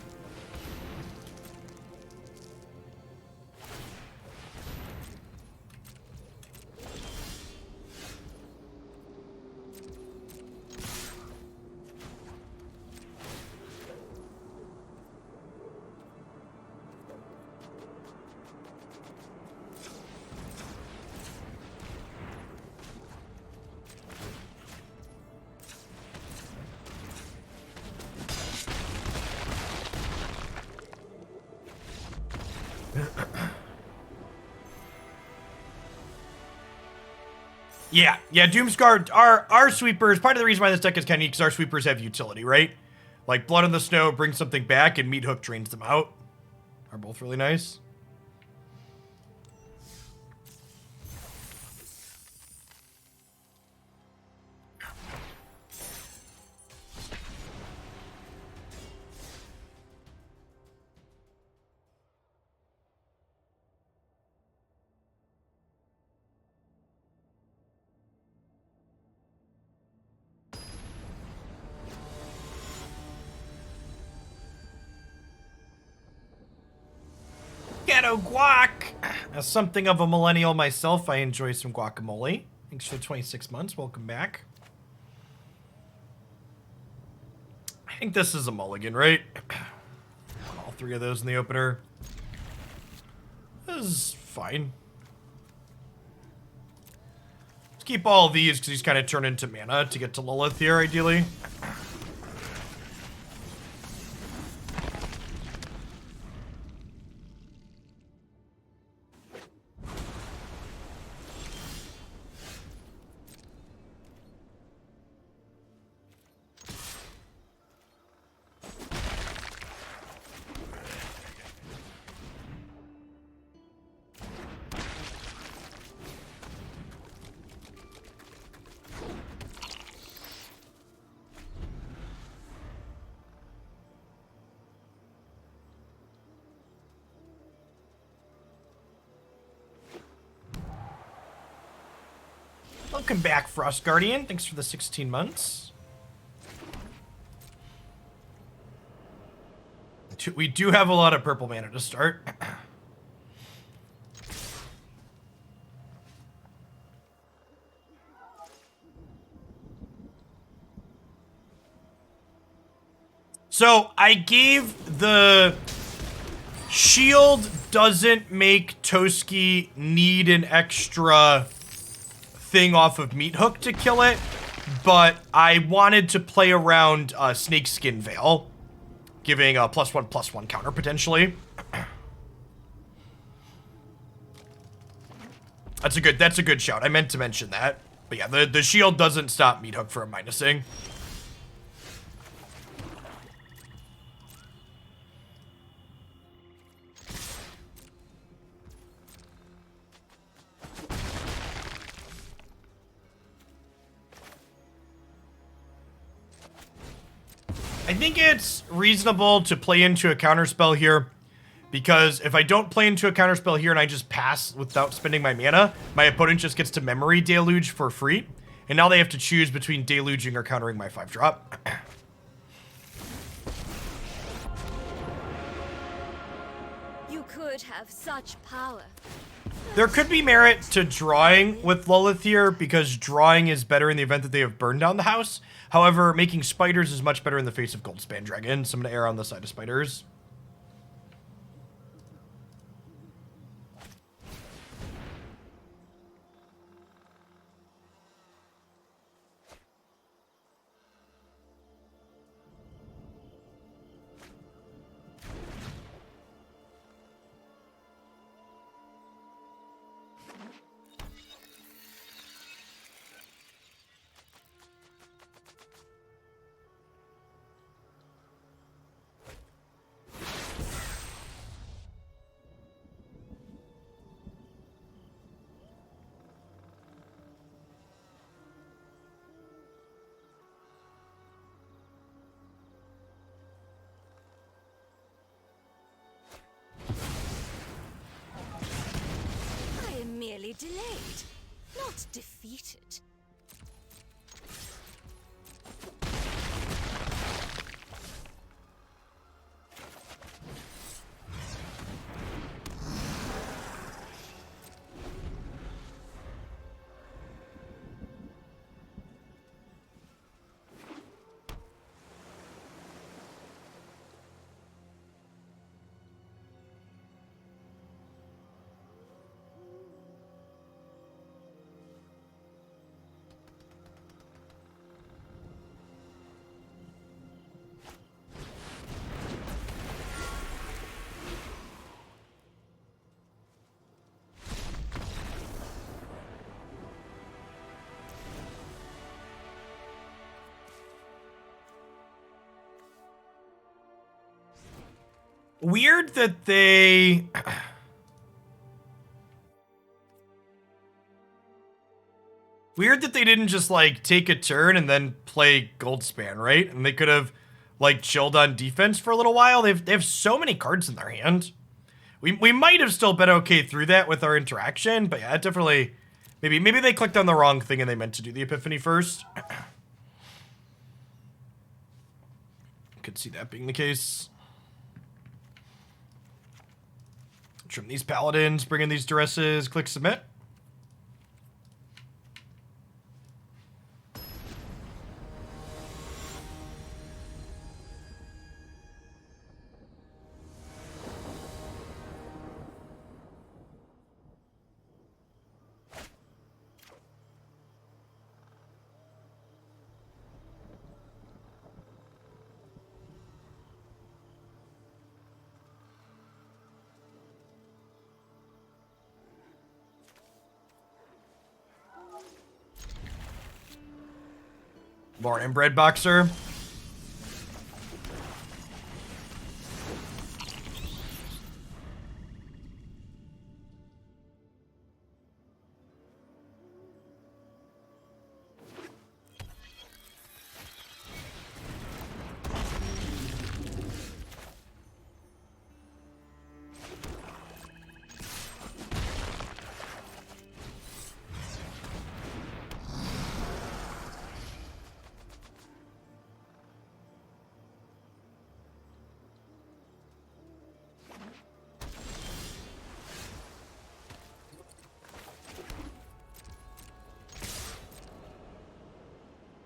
Yeah, Doomscar, our sweepers, part of the reason why this deck is kind of neat because our sweepers have utility, right? Like Blood in the Snow brings something back and Meathook drains them out. Are both really nice. Ghetto guac! As something of a millennial myself, I enjoy some guacamole. Thanks for the 26 months. Welcome back. I think this is a mulligan, right? All three of those in the opener. This is fine. Let's keep all of these because he's kind of turned into mana to get to Lolth here, ideally. Welcome back, Frost Guardian. Thanks for the 16 months. We do have a lot of purple mana to start. So I gave the shield doesn't make Toski need an extra thing off of Meathook to kill it, but I wanted to play around Snakeskin Veil, giving a +1/+1 counter potentially. That's a good shout. I meant to mention that. But yeah, the shield doesn't stop Meathook from minusing. I think it's reasonable to play into a counterspell here, because if I don't play into a counterspell here and I just pass without spending my mana, my opponent just gets to memory Deluge for free, and now they have to choose between deluging or countering my 5-drop. You could have such power. There could be merit to drawing with Lolth here, because drawing is better in the event that they have burned down the house. However, making spiders is much better in the face of Goldspan Dragon, so I'm going to err on the side of spiders. Delayed, not defeated. Weird that they... Weird that they didn't just, like, take a turn and then play Goldspan, right? And they could have, like, chilled on defense for a little while. They have so many cards in their hand. We might have still been okay through that with our interaction, but yeah, it definitely... Maybe they clicked on the wrong thing and they meant to do the Epiphany first. Could see that being the case. Trim these Paladins, bring in these Duresses, click Submit. Morning, Bread Boxer.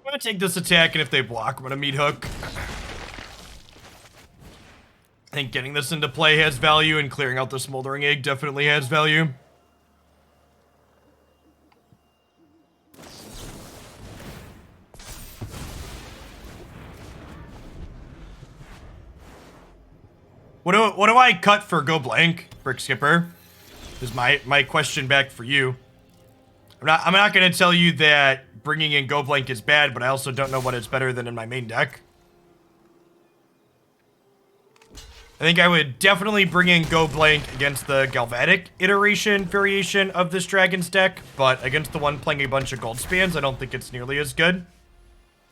I'm gonna take this attack, and if they block, I'm gonna Meathook. I think getting this into play has value, and clearing out the Smoldering Egg definitely has value. What do I cut for Go Blank, Brick Skipper? Is my question back for you. I'm not gonna tell you that bringing in Go Blank is bad, but I also don't know what it's better than in my main deck. I think I would definitely bring in Go Blank against the Galvanic iteration variation of this Dragon's deck, but against the one playing a bunch of gold spans, I don't think it's nearly as good.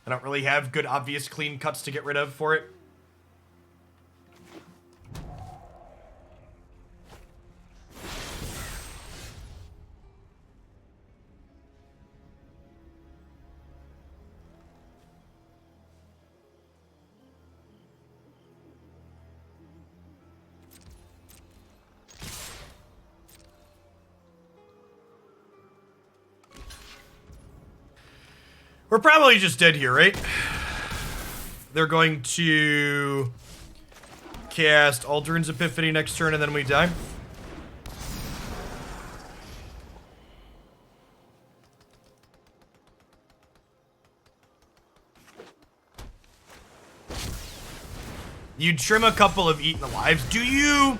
I don't really have good, obvious, clean cuts to get rid of for it. We're probably just dead here, right? They're going to cast Aldrin's Epiphany next turn and then we die. You'd trim a couple of Eaten Alives. Do you...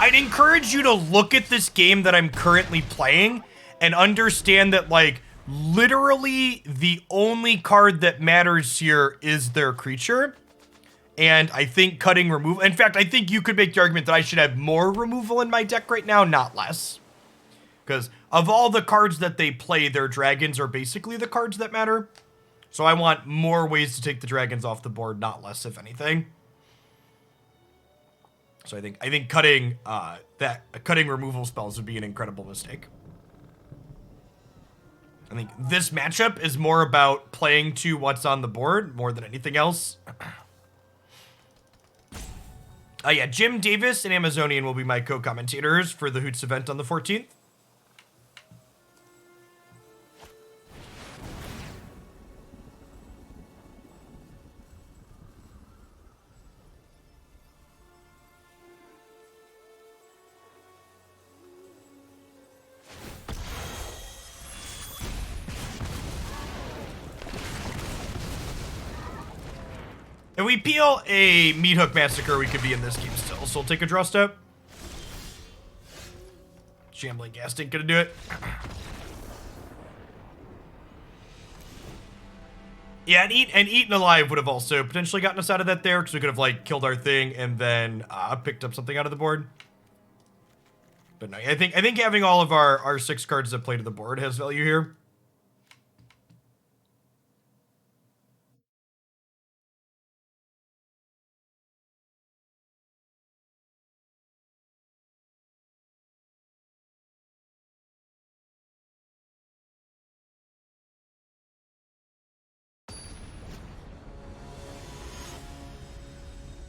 I'd encourage you to look at this game that I'm currently playing and understand that, like, literally the only card that matters here is their creature. And I think cutting removal... In fact, I think you could make the argument that I should have more removal in my deck right now, not less. Because of all the cards that they play, their dragons are basically the cards that matter. So I want more ways to take the dragons off the board, not less, if anything. So I think cutting cutting removal spells would be an incredible mistake. I think this matchup is more about playing to what's on the board more than anything else. Yeah, Jim Davis and Amazonian will be my co-commentators for the Hoots event on the 14th. If we peel a Meathook Massacre, we could be in this game still. So we'll take a draw step. Shambling Ghast ain't gonna do it. Yeah, and Eaten Alive would have also potentially gotten us out of that there, because we could have, like, killed our thing and then picked up something out of the board. But no, I think having all of our 6 cards that play to the board has value here.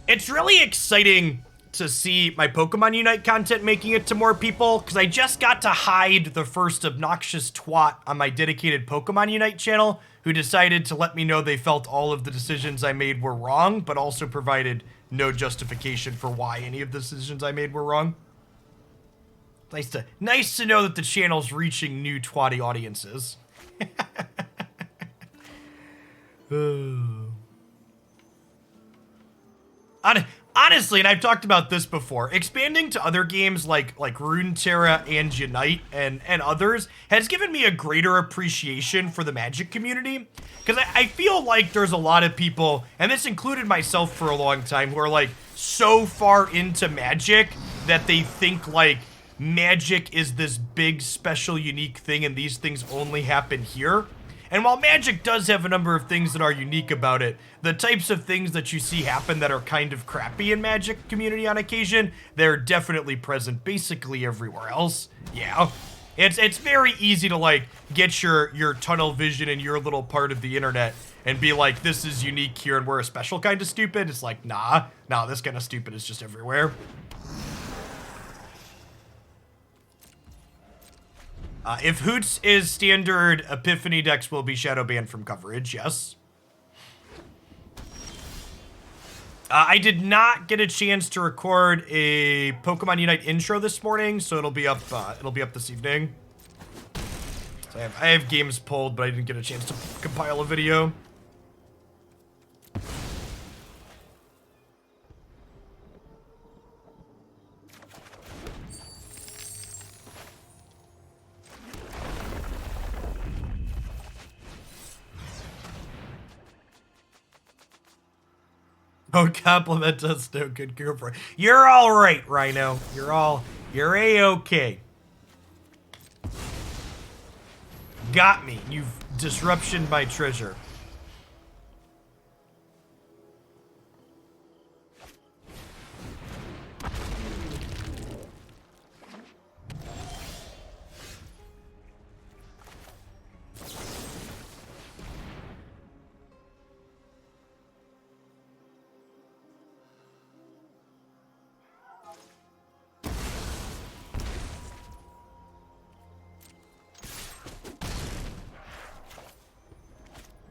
It's really exciting to see my Pokemon Unite content making it to more people, because I just got to hide the first obnoxious twat on my dedicated Pokemon Unite channel who decided to let me know they felt all of the decisions I made were wrong, but also provided no justification for why any of the decisions I made were wrong. Nice to know that the channel's reaching new twatty audiences. Honestly, and I've talked about this before, expanding to other games like Runeterra and Unite and others has given me a greater appreciation for the Magic community. Because I feel like there's a lot of people, and this included myself for a long time, who are like so far into Magic that they think like Magic is this big, special, unique thing and these things only happen here. And while Magic does have a number of things that are unique about it, the types of things that you see happen that are kind of crappy in Magic community on occasion, they're definitely present basically everywhere else. Yeah. It's very easy to like get your tunnel vision in your little part of the internet and be like, this is unique here and we're a special kind of stupid. It's like, nah, this kind of stupid is just everywhere. If Hoots is standard, Epiphany decks will be shadow banned from coverage, yes. I did not get a chance to record a Pokemon Unite intro this morning, so it'll be up this evening. So I have games pulled, but I didn't get a chance to compile a video. Oh, compliment us, no good girlfriend. You're all right, Rhino. You're A-okay. Got me. You've disruptioned my treasure.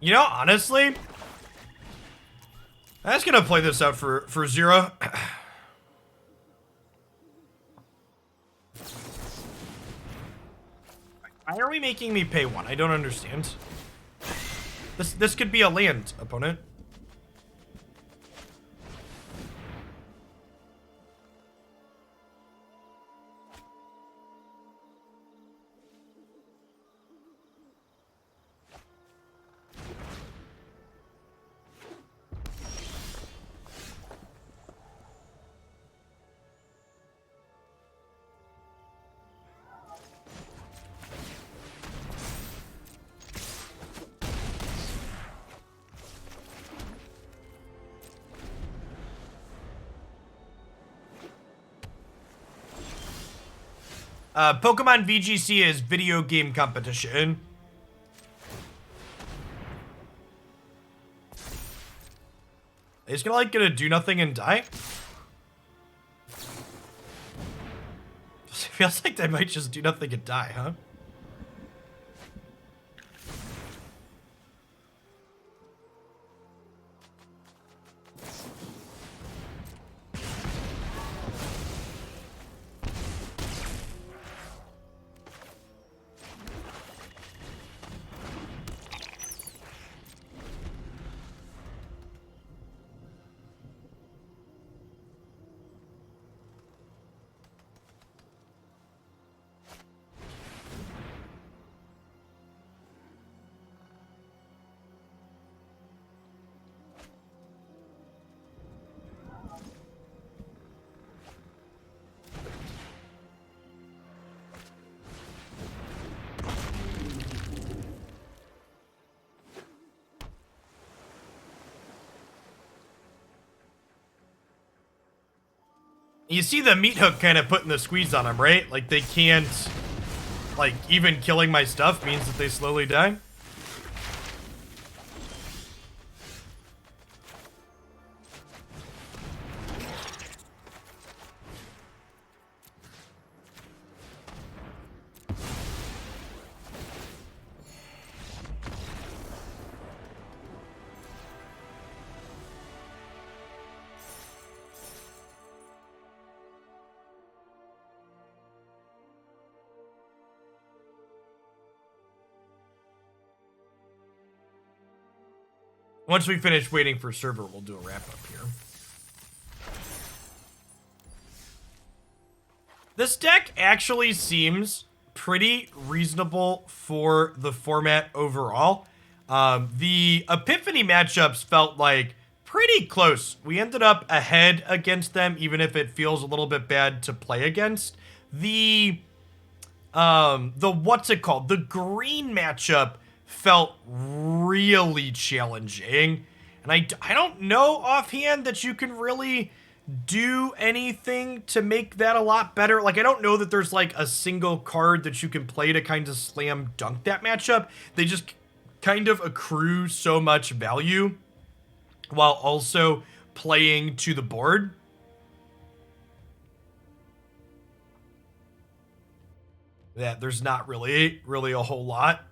You know, honestly, I'm just gonna play this out for Zero. Why are we making me pay 1? I don't understand. This could be a land, opponent. Pokemon VGC is video game competition. Is gonna do nothing and die? It feels like they might just do nothing and die, huh? You see the Meathook kind of putting the squeeze on them, right? Like, they can't... Like, even killing my stuff means that they slowly die. Once we finish waiting for server, we'll do a wrap-up here. This deck actually seems pretty reasonable for the format overall. The Epiphany matchups felt like pretty close. We ended up ahead against them, even if it feels a little bit bad to play against. The what's it called? The green matchup felt really challenging, and I don't know offhand that you can really do anything to make that a lot better. Like, I don't know that there's like a single card that you can play to kind of slam dunk that matchup. They just kind of accrue so much value while also playing to the board. That there's not really a whole lot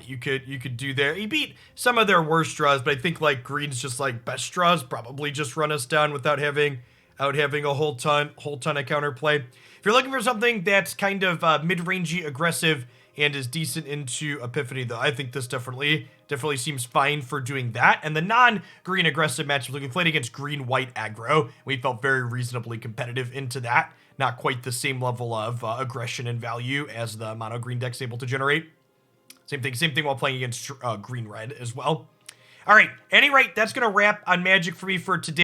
you could do there. He beat some of their worst draws, but I think like green's just like best draws probably just run us down without having a whole ton of counterplay. If you're looking for something that's kind of mid-rangey, aggressive, and is decent into Epiphany, though, I think this definitely seems fine for doing that. And the non-green aggressive matchup, we played against green-white aggro. We felt very reasonably competitive into that. Not quite the same level of aggression and value as the mono-green deck's able to generate. Same thing while playing against green-red as well. All right, at any rate, that's going to wrap on Magic for me for today.